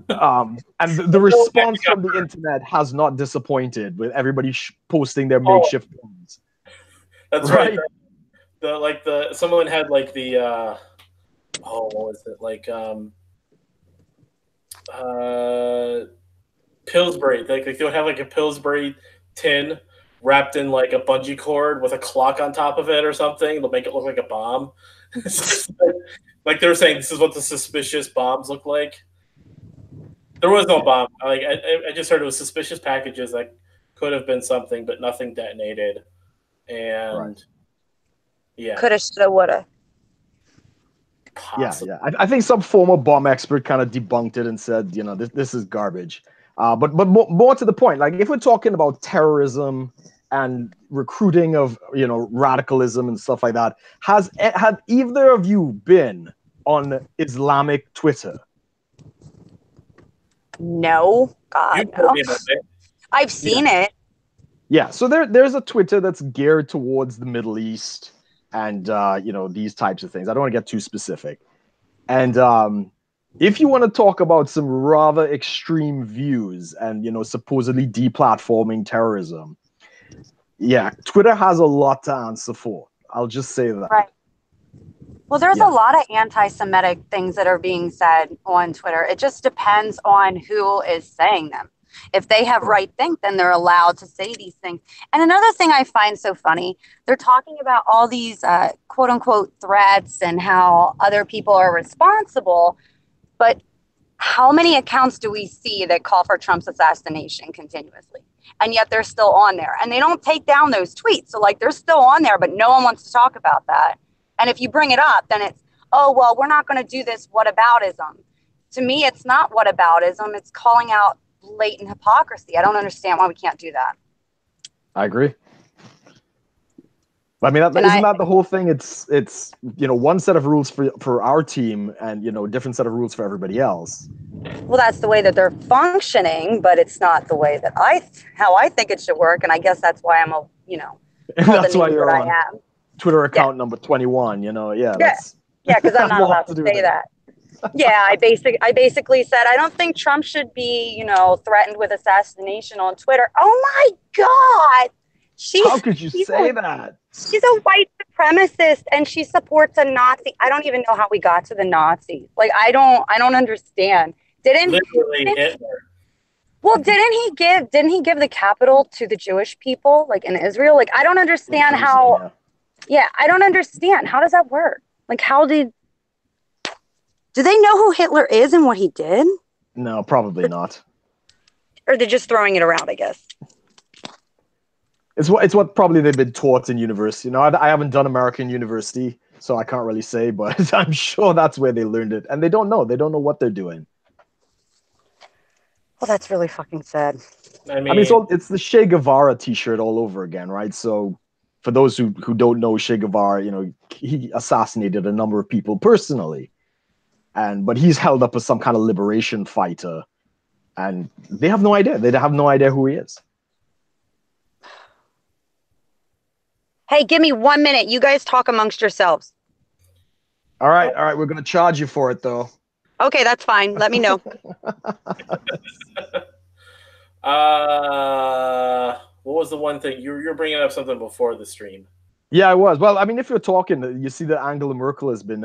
and the response from the internet has not disappointed, with everybody posting their makeshift bombs. That's right. Someone had what was it, Pillsbury. They would have a Pillsbury tin wrapped in a bungee cord with a clock on top of it or something. They'll make it look like a bomb. They were saying this is what the suspicious bombs look like. There was no bomb. I just heard it was suspicious packages that could have been something, but nothing detonated. And yeah, coulda, shoulda, woulda. Possibly. Yeah. I think some former bomb expert kind of debunked it and said, this is garbage. But more to the point, if we're talking about terrorism and recruiting of radicalism and stuff like that, had either of you been on Islamic Twitter? No, God, no. I've seen it. Yeah, so there's a Twitter that's geared towards the Middle East and these types of things. I don't want to get too specific. And if you want to talk about some rather extreme views and supposedly deplatforming terrorism, yeah, Twitter has a lot to answer for. I'll just say that. Right. Well, there's a lot of anti-Semitic things that are being said on Twitter. It just depends on who is saying them. If they have right think, then they're allowed to say these things. And another thing I find so funny, they're talking about all these quote unquote threats and how other people are responsible. But how many accounts do we see that call for Trump's assassination continuously? And yet they're still on there. And they don't take down those tweets. So they're still on there, but no one wants to talk about that. And if you bring it up, then it's, oh, well, we're not going to do this whataboutism. To me, it's not whataboutism. It's calling out blatant hypocrisy. I don't understand why we can't do that. I agree. I mean, isn't that the whole thing? It's one set of rules for our team and, different set of rules for everybody else. Well, that's the way that they're functioning, but it's not the way that how I think it should work. And I guess that's why I'm that's why you're on I am. Twitter account number 21, Yeah, because I'm not allowed to say that. Yeah, I basically said, I don't think Trump should be, threatened with assassination on Twitter. Oh my God. How could you say that? She's a white supremacist and she supports a Nazi. I don't even know how we got to the Nazis. Like, I don't understand. Literally Hitler. Well, didn't he give the capital to the Jewish people, like in Israel? Like, I don't understand how. Yeah, I don't understand. How does that work? Like, do they know who Hitler is and what he did? No, probably not. Or they're just throwing it around, I guess. It's what probably they've been taught in university. You know, I haven't done American university, so I can't really say, but I'm sure that's where they learned it. And they don't know. They don't know what they're doing. Well, that's really fucking sad. I mean, it's the Che Guevara T-shirt all over again, right? So, for those who don't know Che Guevara, you know, he assassinated a number of people personally, but he's held up as some kind of liberation fighter, and they have no idea. They have no idea who he is. Hey, give me 1 minute. You guys talk amongst yourselves. All right. We're gonna charge you for it, though. Okay, that's fine. Let me know. What was the one thing you're bringing up something before the stream? Yeah, I was. Well, I mean, if you're talking, you see that Angela Merkel has been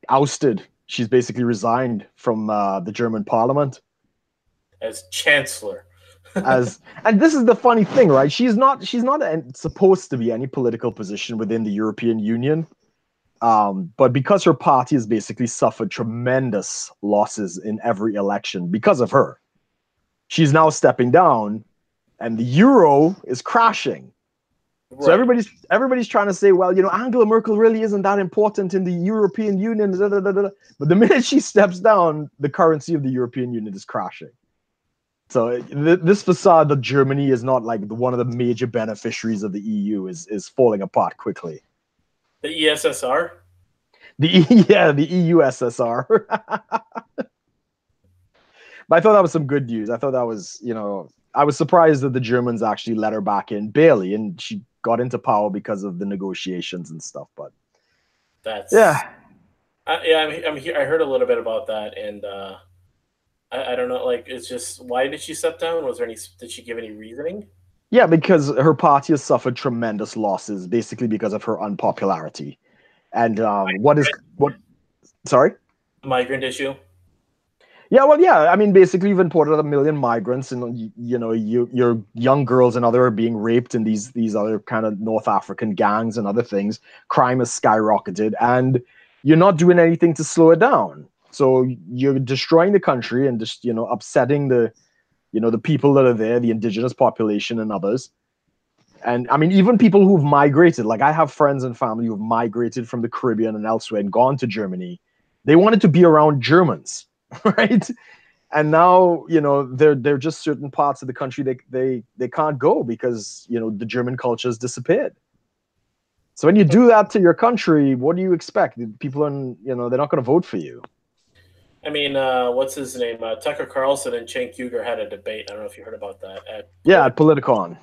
ousted. She's basically resigned from the German parliament As chancellor. And this is the funny thing, right? She's not supposed to be any political position within the European Union. But because her party has basically suffered tremendous losses in every election because of her, she's now stepping down, and the euro is crashing. Right. So everybody's trying to say, well, you know, Angela Merkel really isn't that important in the European Union. But the minute she steps down, the currency of the European Union is crashing. So this facade of Germany is not like one of the major beneficiaries of the EU is falling apart quickly. The ESSR? The EUSSR. But I thought that was some good news. I thought that was, you know, I was surprised that the Germans actually let her back in, barely, and she got into power because of the negotiations and stuff. But that's yeah. I'm here. I heard a little bit about that, and I don't know. Like, it's just, why did she step down? Did she give any reasoning? Yeah, because her party has suffered tremendous losses, basically because of her unpopularity. And sorry? Migrant issue? Yeah, well, yeah. I mean, basically, you've imported 1 million migrants, and you know, your young girls and other are being raped in these other kind of North African gangs and other things. Crime has skyrocketed, and you're not doing anything to slow it down. So you're destroying the country and just, you know, upsetting the people that are there, the indigenous population and others. And I mean, even people who've migrated, like I have friends and family who've migrated from the Caribbean and elsewhere and gone to Germany. They wanted to be around Germans, right? And now, you know, they're just certain parts of the country they can't go because, you know, the German culture has disappeared. So when you do that to your country, what do you expect? People are, you know, they're not going to vote for you. I mean, what's his name? Tucker Carlson and Cenk Uygur had a debate. I don't know if you heard about that. At Politicon.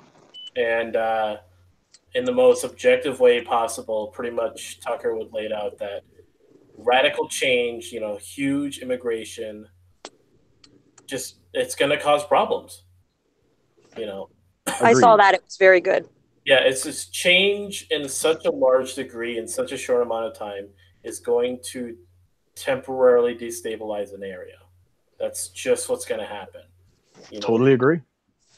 And in the most objective way possible, pretty much Tucker would lay it out that radical change, you know, huge immigration, just, it's going to cause problems, you know. I saw that. It was very good. Yeah, it's just change in such a large degree in such a short amount of time is going to temporarily destabilize an area. That's just what's going to happen. You know? Totally agree.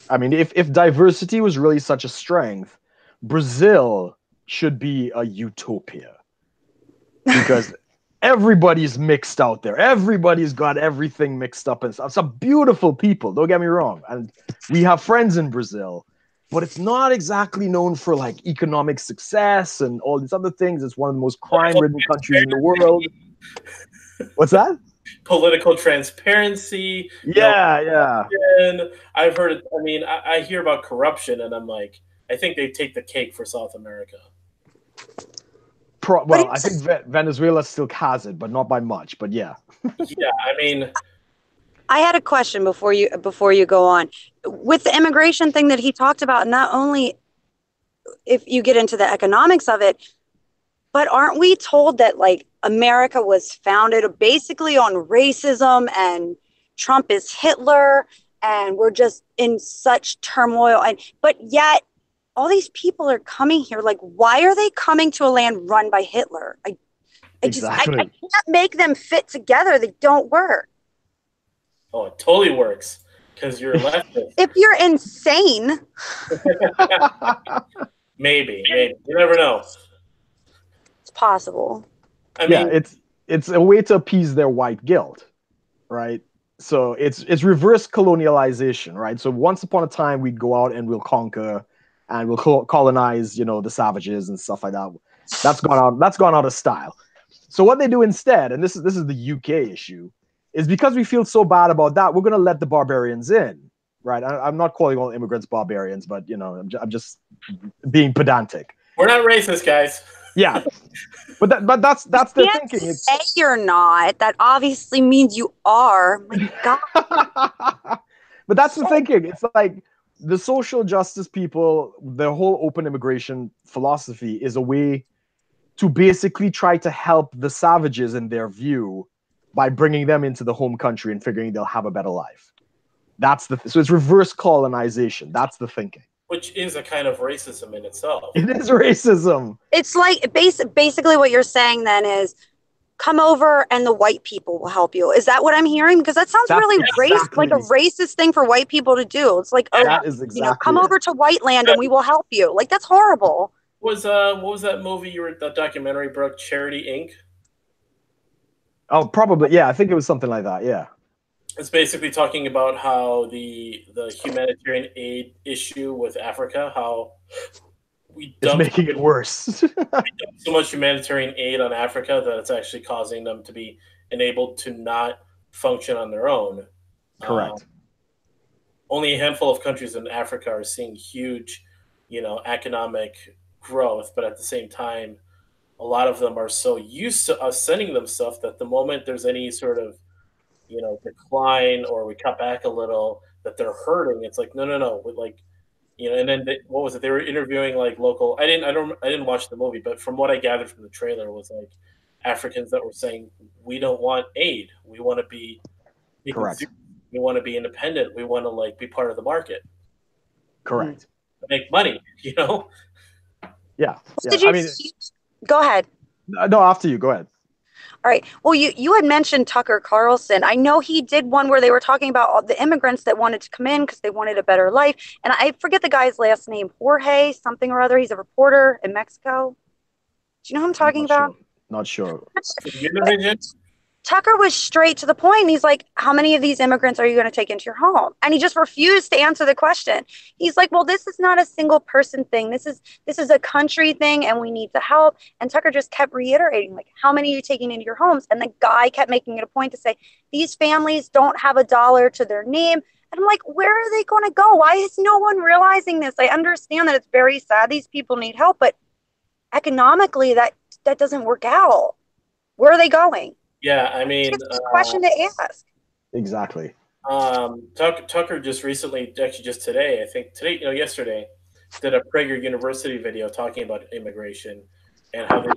I mean, if diversity was really such a strength, Brazil should be a utopia because everybody's mixed out there. Everybody's got everything mixed up and stuff. Some beautiful people, don't get me wrong. And we have friends in Brazil, but it's not exactly known for like economic success and all these other things. It's one of the most crime-ridden countries in the world. What's that? Political transparency. Yeah. I've heard it. I mean, I hear about corruption, and I'm like, I think they take the cake for South America. Well, I think Venezuela still has it, but not by much. But yeah. Yeah, I mean, I had a question before you go on with the immigration thing that he talked about. Not only if you get into the economics of it, but aren't we told that like America was founded basically on racism and Trump is Hitler and we're just in such turmoil? But yet all these people are coming here. Like, why are they coming to a land run by Hitler? I can't make them fit together. They don't work. Oh, it totally works because you're leftist. If you're insane. Maybe. You never know. It's possible. I mean, it's a way to appease their white guilt, right? So it's reverse colonialization, right? So once upon a time, we'd go out and we'll conquer and we'll colonize, the savages and stuff like that. That's gone out of style. So what they do instead, and this is the UK issue, is because we feel so bad about that, we're going to let the barbarians in, right? I'm not calling all immigrants barbarians, but I'm just being pedantic. We're not racist, guys. Yeah, but that's the thinking. Say you're not. That obviously means you are. My God. But that's the thinking. It's like the social justice people, the whole open immigration philosophy is a way to basically try to help the savages in their view by bringing them into the home country and figuring they'll have a better life. So it's reverse colonization. That's the thinking. Which is a kind of racism in itself. It is racism. It's like basically what you're saying then is come over and the white people will help you. Is that what I'm hearing? Because that sounds really like a racist thing for white people to do. It's like, that is exactly come over to white land and we will help you. Like, that's horrible. What was that movie that documentary, Brooke? Charity Inc.? Oh, probably. Yeah, I think it was something like that. Yeah. It's basically talking about how the humanitarian aid issue with Africa, how it's making it worse. We dump so much humanitarian aid on Africa that it's actually causing them to be enabled to not function on their own. Correct. Only a handful of countries in Africa are seeing huge, economic growth, but at the same time, a lot of them are so used to us sending them stuff that the moment there's any sort of decline or we cut back a little, that they're hurting. It's like, no. And then what was it? They were interviewing like local. I didn't watch the movie, but from what I gathered from the trailer was like Africans that were saying, we don't want aid. We want to be correct. We want to be independent. We want to be part of the market. Correct. Make money. Yeah. Did you? Go ahead. No, after you. Go ahead. All right. Well, you had mentioned Tucker Carlson. I know he did one where they were talking about all the immigrants that wanted to come in because they wanted a better life. And I forget the guy's last name, Jorge something or other. He's a reporter in Mexico. Do you know who I'm talking about? Not sure. Tucker was straight to the point. And he's like, how many of these immigrants are you going to take into your home? And he just refused to answer the question. He's like, well, this is not a single person thing. This is a country thing and we need to help. And Tucker just kept reiterating, like, how many are you taking into your homes? And the guy kept making it a point to say, these families don't have a dollar to their name. And I'm like, where are they going to go? Why is no one realizing this? I understand that it's very sad. These people need help, but economically that doesn't work out. Where are they going? Yeah, I mean, it's a question to ask. Exactly. Tucker just recently, actually just today, yesterday, did a Prager University video talking about immigration and how they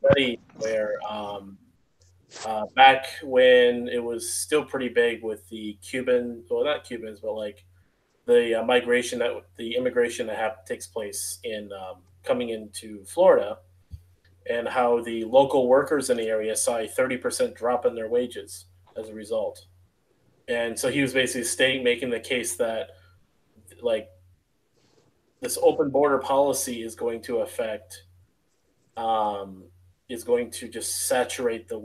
studied where back when it was still pretty big with the not Cubans, but like the immigration that takes place in coming into Florida. And how the local workers in the area saw a 30% drop in their wages as a result. And so he was basically making the case that like this open border policy is going to affect, is going to just saturate the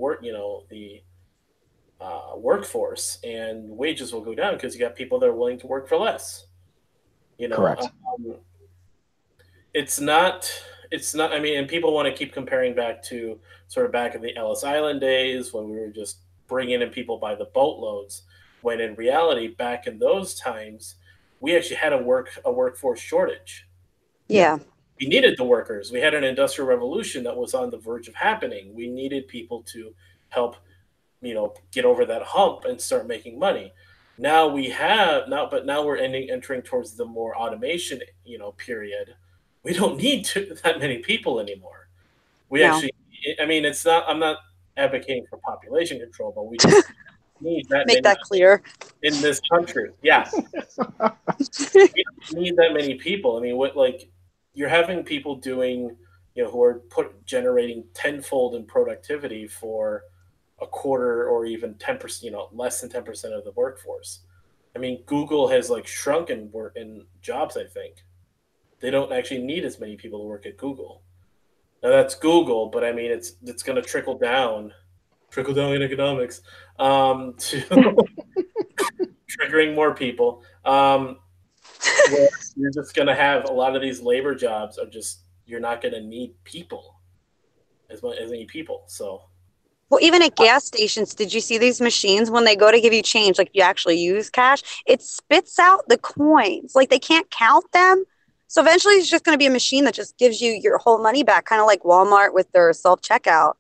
workforce, and wages will go down because you got people that are willing to work for less. Correct. It's not. I mean, and people want to keep comparing back to sort of back in the Ellis Island days when we were just bringing in people by the boatloads, when in reality, back in those times, we actually had a workforce shortage. Yeah. We needed the workers. We had an industrial revolution that was on the verge of happening. We needed people to help, get over that hump and start making money. Now we're entering towards the more automation, period. We don't need that many people anymore. I'm not advocating for population control, but we just need that. Make that clear. In this country. Yeah. We don't need that many people. I mean, you're having people doing, who are generating tenfold in productivity for a quarter or even 10%, less than 10% of the workforce. I mean, Google has like shrunken work in jobs. I think they don't actually need as many people to work at Google. Now that's Google, but I mean, it's going to trickle down in economics to triggering more people. Where you're just going to have a lot of these labor jobs you're not going to need people as many people. So, well, even at gas stations, did you see these machines when they go to give you change, like you actually use cash, it spits out the coins. Like they can't count them. So eventually it's just going to be a machine that just gives you your whole money back, kind of like Walmart with their self-checkout.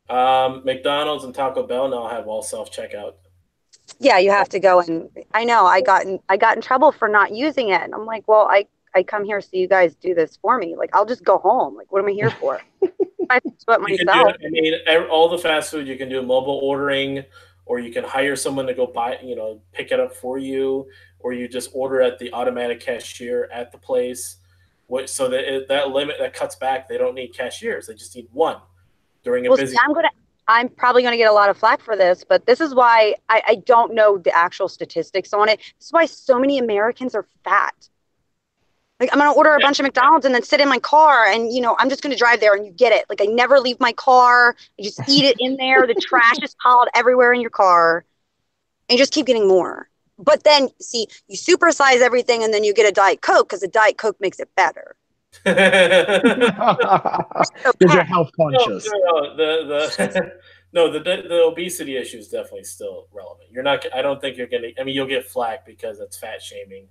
McDonald's and Taco Bell now have all self-checkout. Yeah, you have to go, and I know I got in trouble for not using it. And I'm like, well, I come here so you guys do this for me. Like, I'll just go home. Like, what am I here for? I sweat myself. All the fast food you can do mobile ordering, or you can hire someone to go buy, pick it up for you, or you just order at the automatic cashier at the place. So that limit that cuts back. They don't need cashiers. They just need one during a busy. I'm probably going to get a lot of flack for this, but this is why I don't know the actual statistics on it. This is why so many Americans are fat. Like, I'm going to order a bunch of McDonald's and then sit in my car and, I'm just going to drive there and you get it. Like, I never leave my car. I just eat it in there. The trash is piled everywhere in your car. And you just keep getting more. But then, see, you supersize everything and then you get a Diet Coke because the Diet Coke makes it better. Because you're health conscious. The obesity issue is definitely still relevant. You're not. I don't think you're gonna. I mean, you'll get flack because it's fat shaming,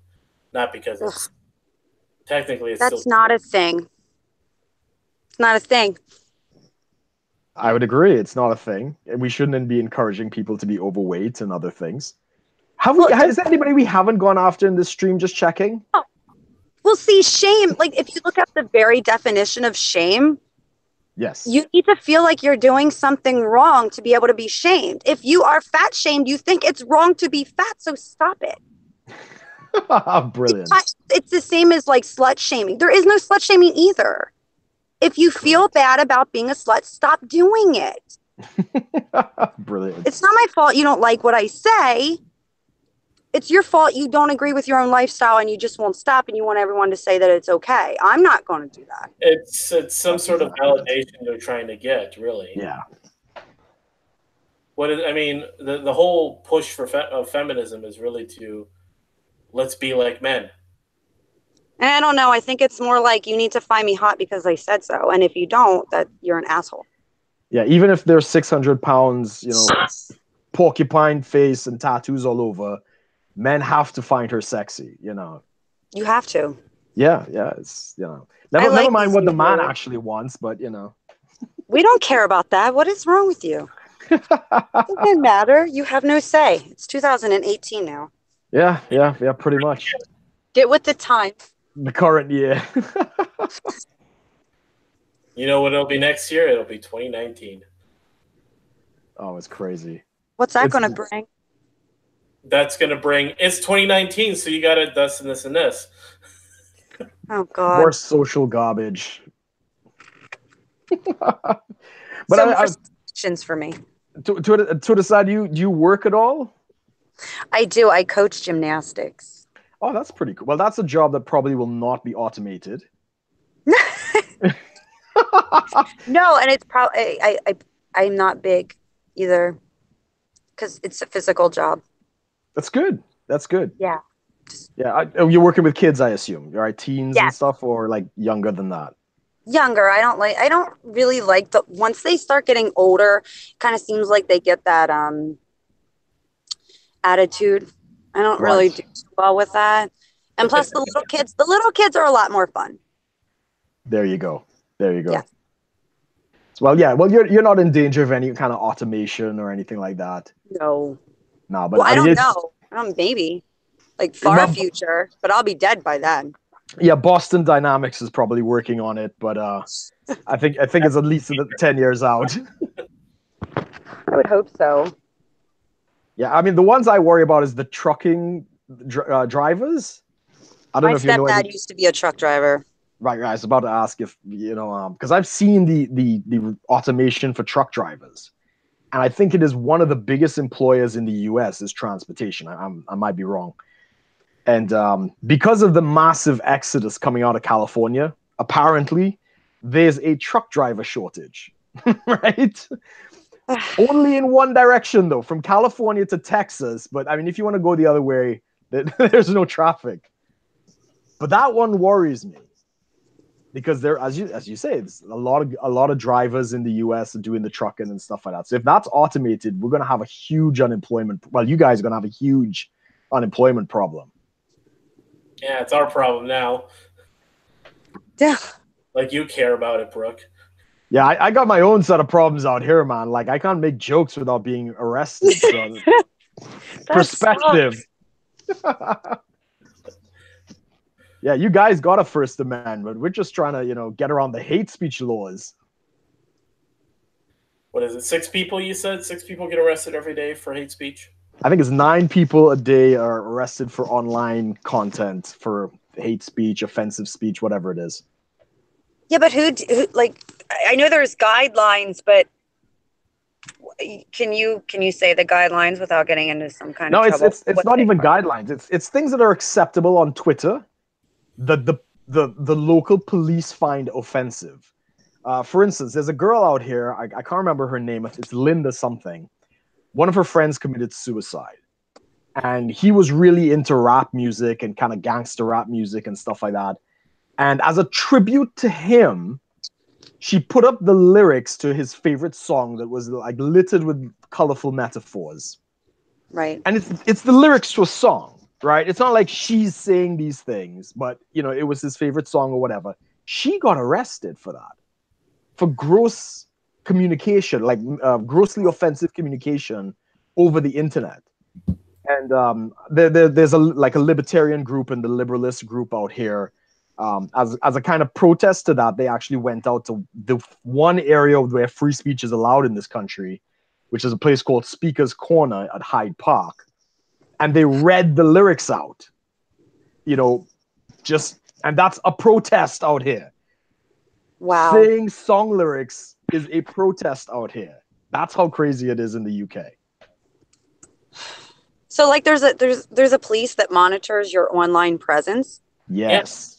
not because it's technically. It's That's not a thing. It's not a thing. I would agree. It's not a thing. We shouldn't be encouraging people to be overweight and other things. Is there anybody we haven't gone after in this stream? Just checking. Well, see, shame, like if you look up the very definition of shame, yes, you need to feel like you're doing something wrong to be able to be shamed. If you are fat shamed, you think it's wrong to be fat, so stop it. Brilliant. It's the same as like slut shaming. There is no slut shaming either. If you feel bad about being a slut, stop doing it. Brilliant. It's not my fault you don't like what I say. It's your fault you don't agree with your own lifestyle and you just won't stop and you want everyone to say that it's okay. I'm not going to do that. It's some sort of validation they're trying to get, really. Yeah. The whole push for feminism is really to let's be like men. And I don't know. I think it's more like you need to find me hot because I said so. And if you don't, that you're an asshole. Yeah, even if they're 600 pounds, porcupine face and tattoos all over, men have to find her sexy, You have to. Yeah, it's, never mind what the man actually wants, but, We don't care about that. What is wrong with you? It doesn't matter. You have no say. It's 2018 now. Yeah, pretty much. Get with the time. The current year. You know what it'll be next year? It'll be 2019. Oh, it's crazy. What's that going to bring? That's going to bring... It's 2019, so you got to this and this and this. Oh, God. More social garbage. But questions for me. Twtercide, do you work at all? I do. I coach gymnastics. Oh, that's pretty cool. Well, that's a job that probably will not be automated. No, and it's probably I'm not big either because it's a physical job. That's good. Yeah. You're working with kids, I assume, right? Teens Yeah. and stuff, or like younger than that. Younger. I don't really like once they start getting older, kind of seems like they get that attitude. I don't really do too well with that. And plus the little kids are a lot more fun. There you go. Yeah. Well, you're not in danger of any kind of automation or anything like that. No, but I don't know. Maybe like far future, but I'll be dead by then. Yeah, Boston Dynamics is probably working on it, but I think it's at least 10 years out. I would hope so. Yeah, I mean the ones I worry about is the trucking drivers. I don't know if you know. My stepdad used to be a truck driver. Right, right. I was about to ask if because I've seen the automation for truck drivers, and I think it is one of the biggest employers in the U.S. is transportation. I might be wrong, and because of the massive exodus coming out of California, apparently there's a truck driver shortage, right? Only in one direction though, from California to Texas. But I mean, if you want to go the other way, there's no traffic. But that one worries me because there, as you say, it's a lot of drivers in the U.S. are doing the trucking and stuff like that. So if that's automated, we're gonna have a huge unemployment. Well, you guys are gonna have a huge unemployment problem. Yeah, it's our problem now. Yeah. Like you care about it, Brooke. Yeah, I got my own set of problems out here, man. Like I can't make jokes without being arrested. So perspective. Yeah, you guys got a First Amendment. We're just trying to, get around the hate speech laws. What is it? 6 people, you said? 6 people get arrested every day for hate speech? I think it's 9 people a day are arrested for online content for hate speech, offensive speech, whatever it is. Yeah, but who like, I know there's guidelines, but can you say the guidelines without getting into some kind of trouble? No, it's not even guidelines. It's things that are acceptable on Twitter that the local police find offensive. For instance, there's a girl out here. I can't remember her name. It's Linda something. One of her friends committed suicide, and he was really into rap music and kind of gangster rap music and stuff like that. And as a tribute to him, she put up the lyrics to his favorite song that was like littered with colorful metaphors. Right. And it's the lyrics to a song, right? It's not like she's saying these things, but it was his favorite song or whatever. She got arrested for that, for gross communication, like grossly offensive communication over the internet. And there's a libertarian group and the liberalist group out here. As a kind of protest to that, they actually went out to the one area where free speech is allowed in this country, which is a place called Speaker's Corner at Hyde Park. And they read the lyrics out, and that's a protest out here. Wow. Saying song lyrics is a protest out here. That's how crazy it is in the UK. So like there's a police that monitors your online presence? Yes.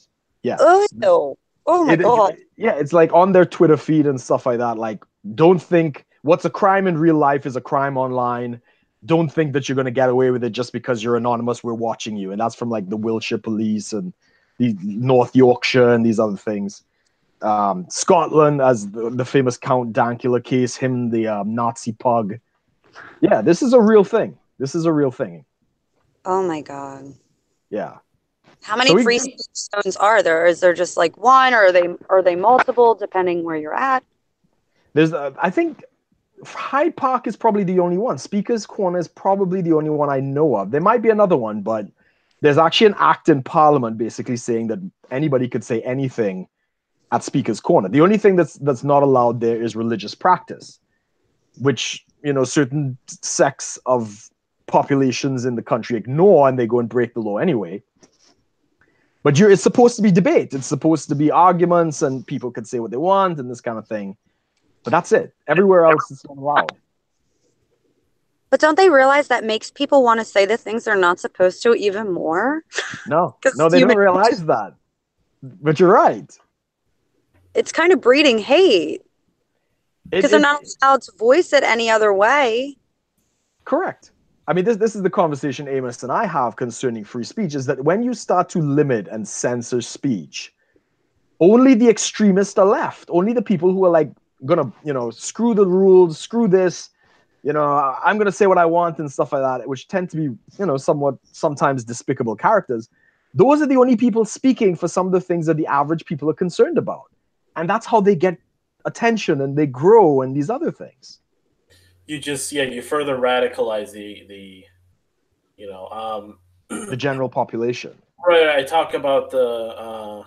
Yes. Oh my God. It's like on their Twitter feed and stuff like that. Like, don't think what's a crime in real life is a crime online. Don't think that you're going to get away with it just because you're anonymous. We're watching you. And that's from like the Wiltshire police and the North Yorkshire and these other things. Scotland, as the famous Count Dankula case, him, the Nazi pug. Yeah, this is a real thing. Oh my God. Yeah. How many free speech zones are there? Is there just like one, or are they multiple depending where you're at? There's, I think, Hyde Park is probably the only one. Speaker's Corner is probably the only one I know of. There might be another one, but there's actually an act in Parliament basically saying that anybody could say anything at Speaker's Corner. The only thing that's not allowed there is religious practice, which certain sects of populations in the country ignore, and they go and break the law anyway. But it's supposed to be debate. It's supposed to be arguments, and people can say what they want and this kind of thing. But that's it. Everywhere else is not allowed. But don't they realize that makes people want to say the things they're not supposed to even more? No, they don't realize that. But you're right. It's kind of breeding hate. Because they're not allowed to voice it any other way. Correct. I mean, this is the conversation Amos and I have concerning free speech, is that when you start to limit and censor speech, only the extremists are left. Only the people who are like gonna, screw the rules, screw this, I'm gonna say what I want and stuff like that, which tend to be, sometimes despicable characters. Those are the only people speaking for some of the things that the average people are concerned about. And that's how they get attention and they grow and these other things. You further radicalize the the general population. Right. I talk about the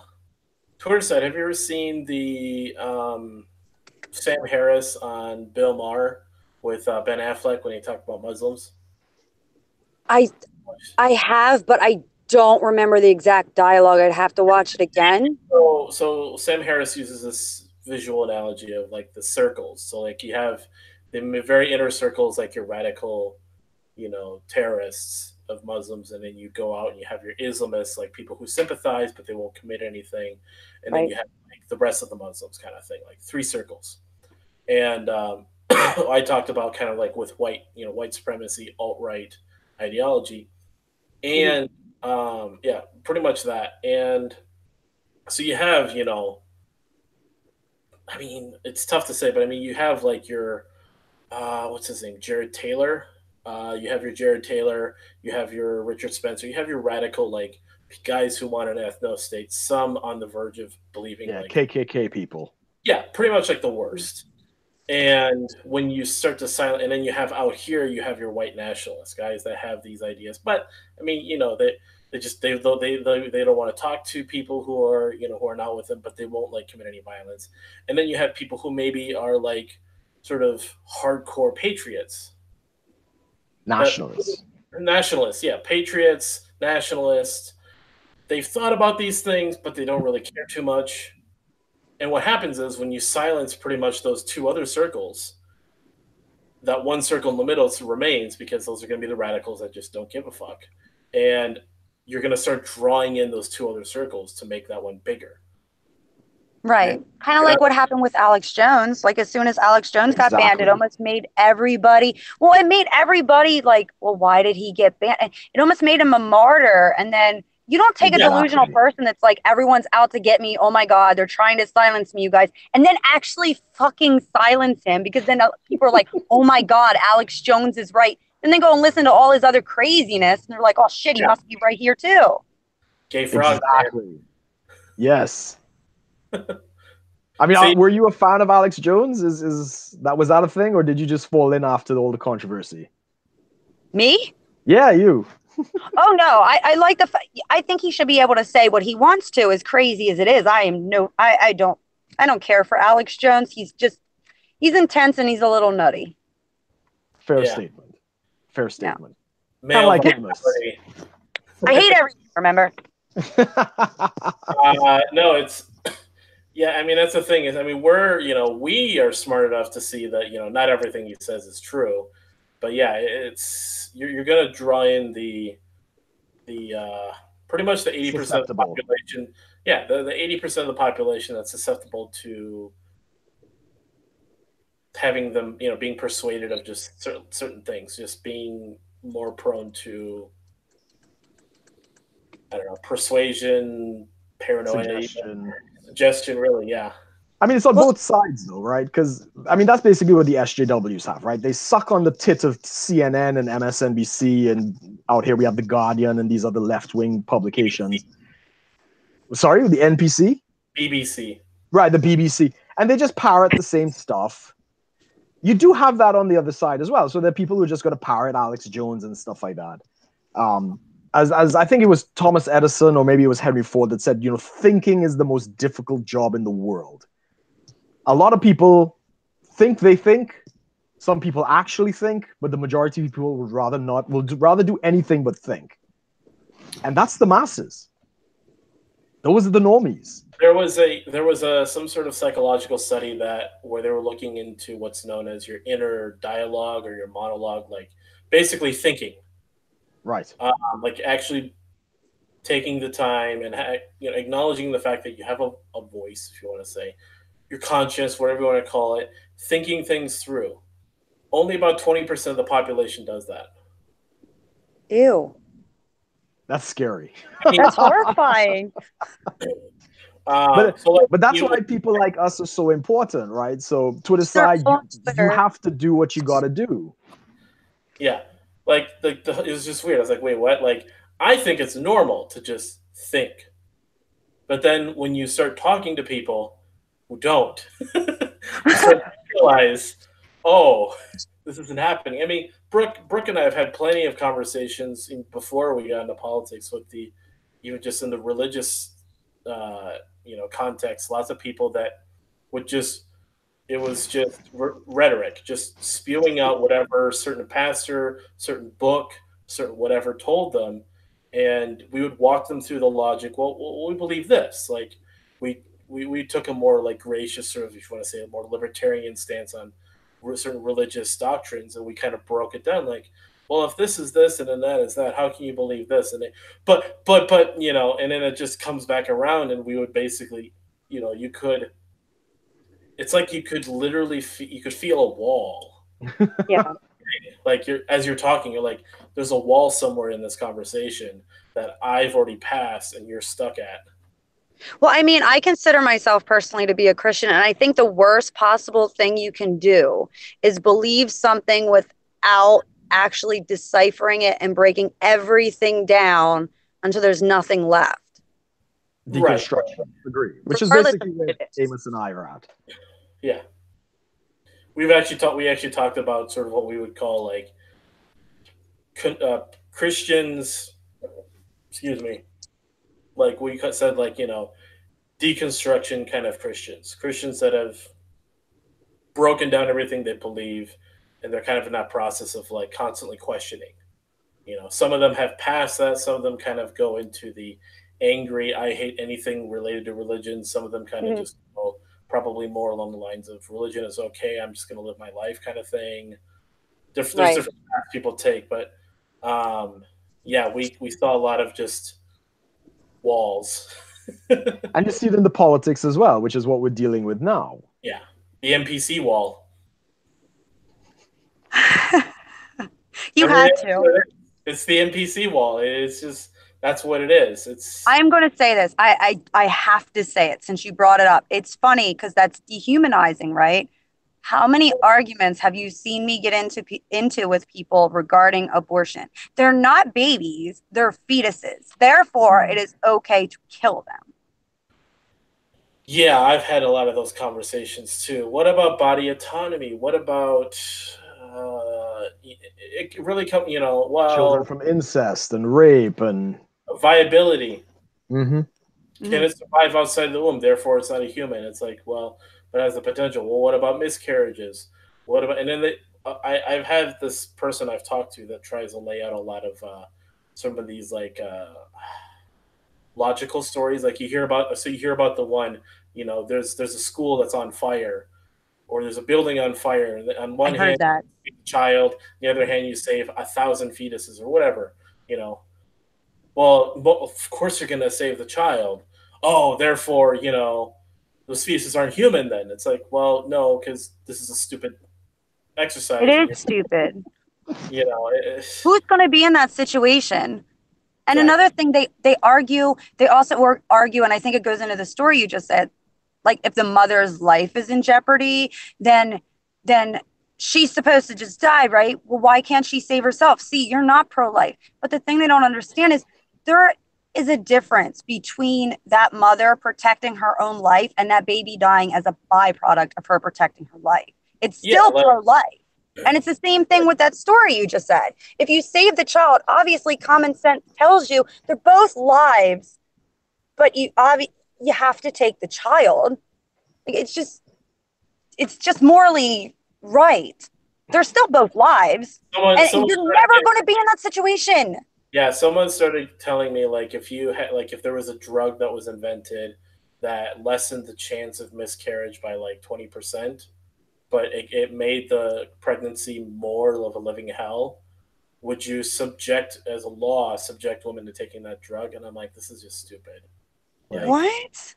Twtercide. Have you ever seen the Sam Harris on Bill Maher with Ben Affleck when he talked about Muslims? I have, but I don't remember the exact dialogue. I'd have to watch it again. So Sam Harris uses this visual analogy of like the circles. So like you have the very inner circles, like your radical, terrorists of Muslims, and then you go out and you have your Islamists, like people who sympathize but they won't commit anything, and then you have like the rest of the Muslims kind of thing, like three circles. And I talked about kind of like with white supremacy, alt-right ideology, and pretty much that. And so you have, I mean, it's tough to say, but I mean, you have like your, what's his name, Jared Taylor. You have your Jared Taylor. You have your Richard Spencer. You have your radical, like, guys who want an ethno-state, some on the verge of believing. Yeah, like KKK people. Yeah, pretty much like the worst. And when you start to silence, and then you have out here, you have your white nationalist guys that have these ideas. But I mean, they don't want to talk to people who are not with them, but they won't like commit any violence. And then you have people who maybe are like sort of hardcore patriots, nationalists, yeah, patriots, nationalists. They've thought about these things, but they don't really care too much. And what happens is when you silence pretty much those two other circles, that one circle in the middle remains, because those are going to be the radicals that just don't give a fuck. And you're going to start drawing in those two other circles to make that one bigger. Right. Kind of like what happened with Alex Jones. Like as soon as Alex Jones got banned, it almost made everybody, like, well, why did he get banned? And it almost made him a martyr. And then you don't take a delusional person that's like, everyone's out to get me. Oh my God, they're trying to silence me, you guys. And then actually fucking silence him, because then people are like, oh my God, Alex Jones is right. And then go and listen to all his other craziness. And they're like, oh shit, he must be right here too. Gay frog. Exactly. Yes. I mean, were you a fan of Alex Jones? Was that a thing, or did you just fall in after all the controversy? Me? Yeah, you. Oh no, I like I think he should be able to say what he wants to, as crazy as it is. I don't care for Alex Jones. He's intense and he's a little nutty. Fair statement. Yeah. Kind of like Amos. I hate everything, remember? No, it's yeah, I mean that's the thing is, I mean we are smart enough to see that not everything he says is true, but yeah, it's you're gonna draw in the pretty much the 80% of the population. Yeah, the 80% of the population that's susceptible to having them being persuaded of just certain things, just being more prone to, I don't know, persuasion, paranoia, suggestion, really, yeah. I mean, it's on both sides, though, right? Because, I mean, that's basically what the SJWs have, right? They suck on the tit of CNN and MSNBC, and out here we have The Guardian and these other left-wing publications. Sorry, the NPC? BBC. Right, the BBC. And they just parrot the same stuff. You do have that on the other side as well. So there are people who are just going to parrot Alex Jones and stuff like that. As I think it was Thomas Edison, or maybe it was Henry Ford, that said, thinking is the most difficult job in the world. A lot of people think they think. Some people actually think, but the majority of people would rather do anything but think. And that's the masses. Those are the normies. There was some sort of psychological study where they were looking into what's known as your inner dialogue or your monologue, like basically thinking. Right. Like actually taking the time and acknowledging the fact that you have a voice, if you want to say, your conscience, whatever you want to call it, thinking things through. Only about 20% of the population does that. Ew. That's scary. That's horrifying. But that's why people like us are so important, right? So Twtercide, you have to do what you got to do. Yeah. Like it was just weird. I was like, wait, what? Like, I think it's normal to just think. But then when you start talking to people who don't, you start to realize, oh, this isn't happening. I mean, Brooke and I have had plenty of conversations before we got into politics with even just in the religious, context. Lots of people that would it was just rhetoric, just spewing out whatever certain pastor, certain book, certain whatever told them. and we would walk them through the logic. Well, we believe this. Like we took a more like gracious, sort of, if you want to say, a more libertarian stance on certain religious doctrines, and we kind of broke it down. Like, well, if this is this and then that is that, how can you believe this? And but you know, and then it just comes back around, and we would basically, you know, you could. It's like you could literally you could feel a wall. Yeah. Like as you're talking, you're like, there's a wall somewhere in this conversation that I've already passed and you're stuck at. Well, I mean, I consider myself personally to be a Christian, and I think the worst possible thing you can do is believe something without actually deciphering it and breaking everything down until there's nothing left. Deconstruction. Right. Agree. Which is basically where Amos and I are at. Yeah. We actually talked about sort of what we would call like Christians, excuse me, like we said, like, you know, deconstruction kind of Christians that have broken down everything they believe, and they're kind of in that process of like constantly questioning. You know, some of them have passed that, some of them kind of go into the angry, I hate anything related to religion. Some of them kind of just go probably more along the lines of religion is okay, I'm just going to live my life kind of thing. There's different paths people take, but yeah, we saw a lot of just walls. And you see it in the politics as well, which is what we're dealing with now. Yeah, the NPC wall. You had to. It's the NPC wall. It's just, that's what it is. It's. I'm going to say this. I have to say it since you brought it up. It's funny because that's dehumanizing, right? How many arguments have you seen me get into with people regarding abortion? They're not babies, they're fetuses. Therefore, it is okay to kill them. Yeah, I've had a lot of those conversations too. What about body autonomy? What about it really come, you know, well, children from incest and rape and viability. Mm-hmm. Can it survive outside the womb? Therefore, it's not a human. It's like, well, but it has the potential. Well, what about miscarriages? What about, and then I've had this person I've talked to that tries to lay out a lot of some of these like logical stories. Like you hear about the one, you know, there's a school that's on fire, or there's a building on fire. And on one hand, you save a child, on the other hand, you save 1,000 fetuses or whatever, you know. Well, of course you're going to save the child. Oh, therefore, you know, those fetuses aren't human then. It's like, well, no, because this is a stupid exercise. It is stupid. You know. Who's going to be in that situation? And another thing, they argue, they also argue, and I think it goes into the story you just said, like if the mother's life is in jeopardy, then she's supposed to just die, right? Well, why can't she save herself? See, you're not pro-life. But the thing they don't understand is there is a difference between that mother protecting her own life and that baby dying as a byproduct of her protecting her life. It's still pro-life. And it's the same thing with that story you just said. If you save the child, obviously common sense tells you they're both lives, but you have to take the child. It's just morally right. They're still both lives. And you're never going to be in that situation. Yeah, someone started telling me, like, if there was a drug that was invented that lessened the chance of miscarriage by like 20%, but it made the pregnancy more of a living hell, would you subject women to taking that drug? And I'm like, this is just stupid. Like, what?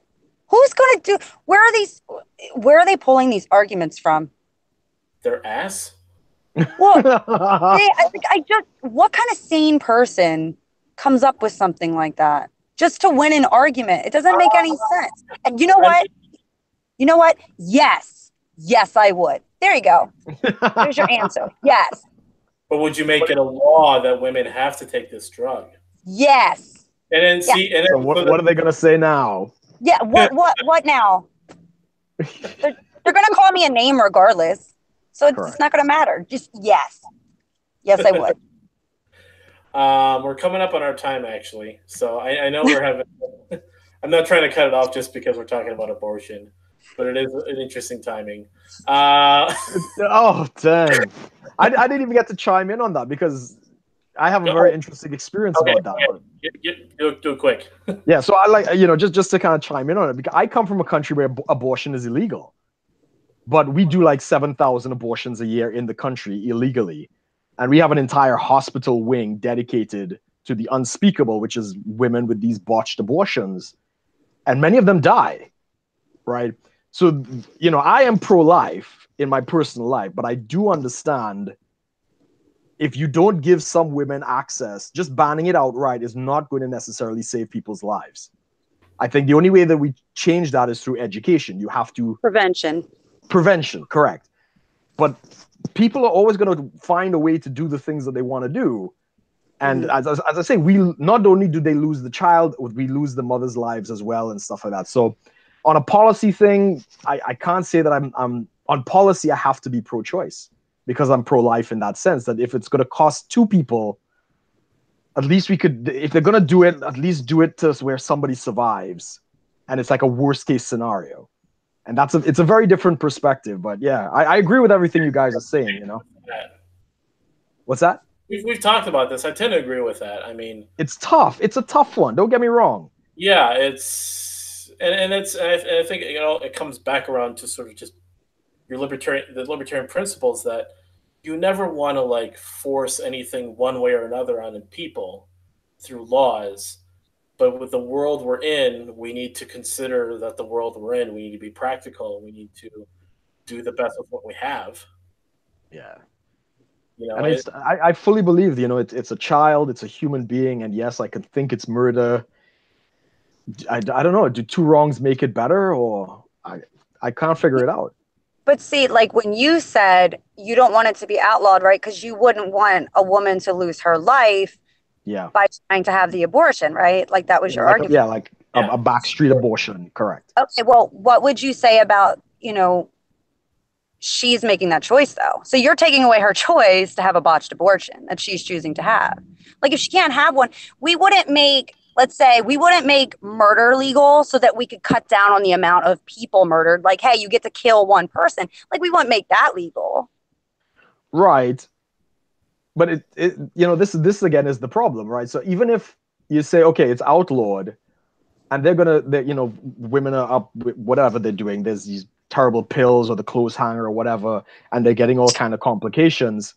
Who's going to do? Where are they pulling these arguments from? Their ass? Well, what kind of sane person comes up with something like that just to win an argument? It doesn't make any sense. And you know what? Yes, I would. There you go. There's your answer. Yes. But would you make it a law that women have to take this drug? Yes. And then so what are they going to say now? Yeah. What now? They're going to call me a name regardless. So it's not going to matter. Just yes. Yes, I would. We're coming up on our time, actually. So I know we're having – I'm not trying to cut it off just because we're talking about abortion, but it is an interesting timing. Oh, dang. I didn't even get to chime in on that because I have a very interesting experience about that. Do it quick. Yeah, so I like, just to kind of chime in on it, because I come from a country where abortion is illegal, but we do like 7,000 abortions a year in the country illegally, and we have an entire hospital wing dedicated to the unspeakable, which is women with these botched abortions, and many of them die, right? So, I am pro-life in my personal life, but I do understand if you don't give some women access, just banning it outright is not going to necessarily save people's lives. I think the only way that we change that is through education. You have to... Prevention, correct. But people are always going to find a way to do the things that they want to do. And as I say, we not only do they lose the child, we lose the mother's lives as well and stuff like that. So on a policy thing, I can't say that I'm on policy. I have to be pro-choice because I'm pro-life in that sense, that if it's going to cost two people, at least we could, if they're going to do it, at least do it to where somebody survives. And it's like a worst case scenario. And it's a very different perspective. But yeah, I agree with everything you guys are saying, What's that? We've talked about this. I tend to agree with that. I mean, it's tough. It's a tough one. Don't get me wrong. Yeah, I think it comes back around to sort of just the libertarian principles that you never want to force anything one way or another on people through laws. But with the world we're in, we need to consider that the world we're in, we need to be practical. We need to do the best with what we have. Yeah. And I fully believe, it's a child, it's a human being, and yes, I could think it's murder. I don't know. Do two wrongs make it better, or I can't figure it out. But see, when you said you don't want it to be outlawed, right? Because you wouldn't want a woman to lose her life by trying to have the abortion, right? That was your argument. A backstreet abortion, correct. Okay, well, what would you say about, she's making that choice, though? So you're taking away her choice to have a botched abortion that she's choosing to have. If she can't have one, we wouldn't make murder legal so that we could cut down on the amount of people murdered. Hey, you get to kill one person. We wouldn't make that legal. Right. But this again is the problem, right? So even if you say, okay, it's outlawed, and women are up with whatever they're doing, there's these terrible pills or the clothes hanger or whatever, and they're getting all kind of complications.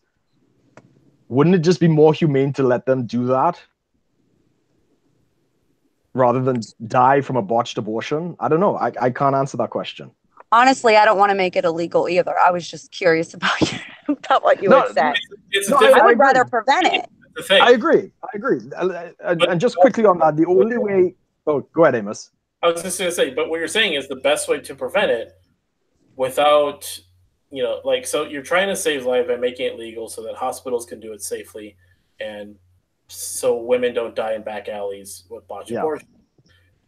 Wouldn't it just be more humane to let them do that rather than die from a botched abortion? I don't know. I can't answer that question. Honestly, I don't want to make it illegal either. I was just curious about what you would say. I would rather prevent it. I agree. And just quickly on that, the only way... Oh, go ahead, Amos. I was just going to say, but what you're saying is the best way to prevent it without, so you're trying to save life by making it legal so that hospitals can do it safely and so women don't die in back alleys with botched abortion,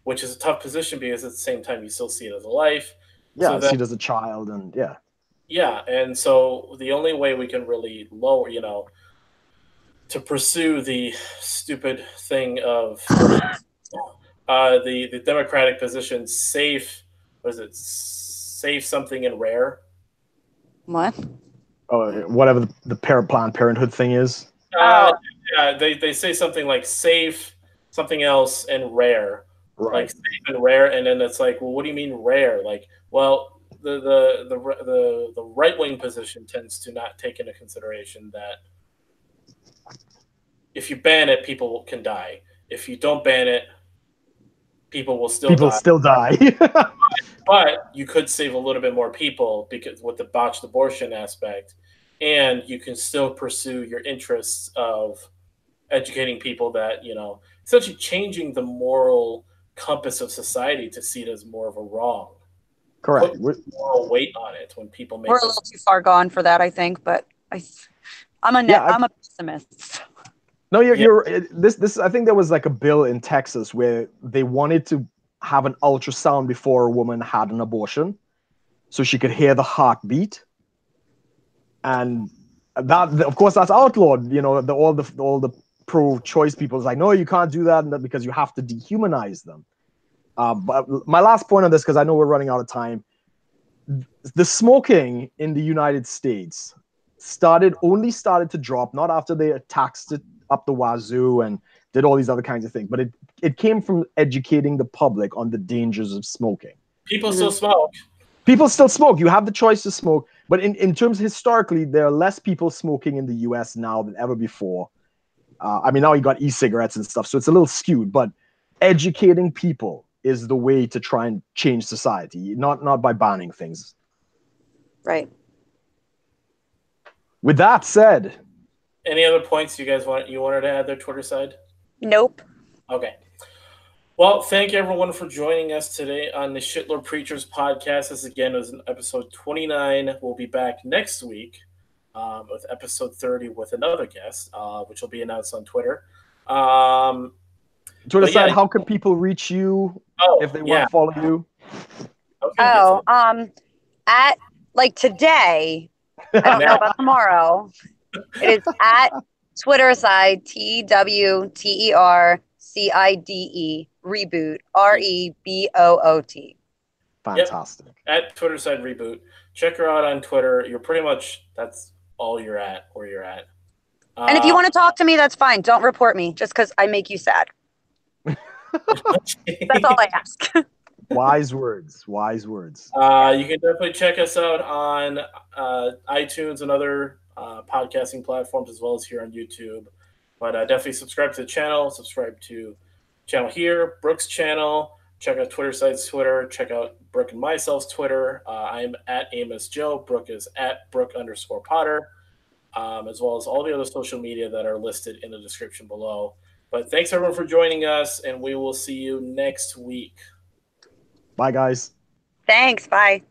which is a tough position because at the same time you still see it as a life. Yeah, see it as a child, and Yeah, and so the only way we can really lower, to pursue the stupid thing of the Democratic position, safe something in rare. What? Oh, whatever the Planned Parenthood thing is. Yeah, they say something like safe something else and rare. Right. Safe and rare, and then it's well, what do you mean rare? The right-wing position tends to not take into consideration that if you ban it, people can die. If you don't ban it, people will still die. But you could save a little bit more people because with the botched abortion aspect, and you can still pursue your interests of educating people that, essentially changing the moral compass of society to see it as more of a wrong. Correct. Put moral weight on it when people make. We're a little too far gone for that, I think, but I'm a pessimist. No, you're this. I think there was a bill in Texas where they wanted to have an ultrasound before a woman had an abortion, so she could hear the heartbeat, and that, of course, that's outlawed. All the pro-choice people is no, you can't do that, because you have to dehumanize them. But my last point on this, because I know we're running out of time, the smoking in the United States only started to drop not after they taxed it up the wazoo and did all these other kinds of things. But it came from educating the public on the dangers of smoking. People still smoke. People still smoke. You have the choice to smoke. But in terms historically, there are less people smoking in the US now than ever before. I mean, now you got e-cigarettes and stuff, so it's a little skewed. But educating people is the way to try and change society, not by banning things. Right. With that said, any other points you wanted to add there, Twtercide? Nope. Okay. Well, thank you everyone for joining us today on the Shitlord Preachers podcast. This again was in episode 29. We'll be back next week with episode 30 with another guest, which will be announced on Twitter. Twtercide, how can people reach you if they want to follow you? Okay, at like today, I don't know about tomorrow. It is at Twtercide, TWTERCIDE, reboot, REBOOT. Fantastic. Yep. At Twtercide Reboot. Check her out on Twitter. You're pretty much, that's all you're at, where you're at. And if you want to talk to me, that's fine. Don't report me just because I make you sad. That's all I ask. Wise words. Wise words. You can definitely check us out on iTunes and other podcasting platforms, as well as here on YouTube. But definitely subscribe to the channel. Subscribe to the channel here, Brook's channel. Check out Twtercide's Twitter. Check out Brook and myself's Twitter. I'm at Amos Joe. Brook is at Brook_Potter, as well as all the other social media that are listed in the description below. But thanks everyone for joining us, and we will see you next week. Bye, guys. Thanks. Bye.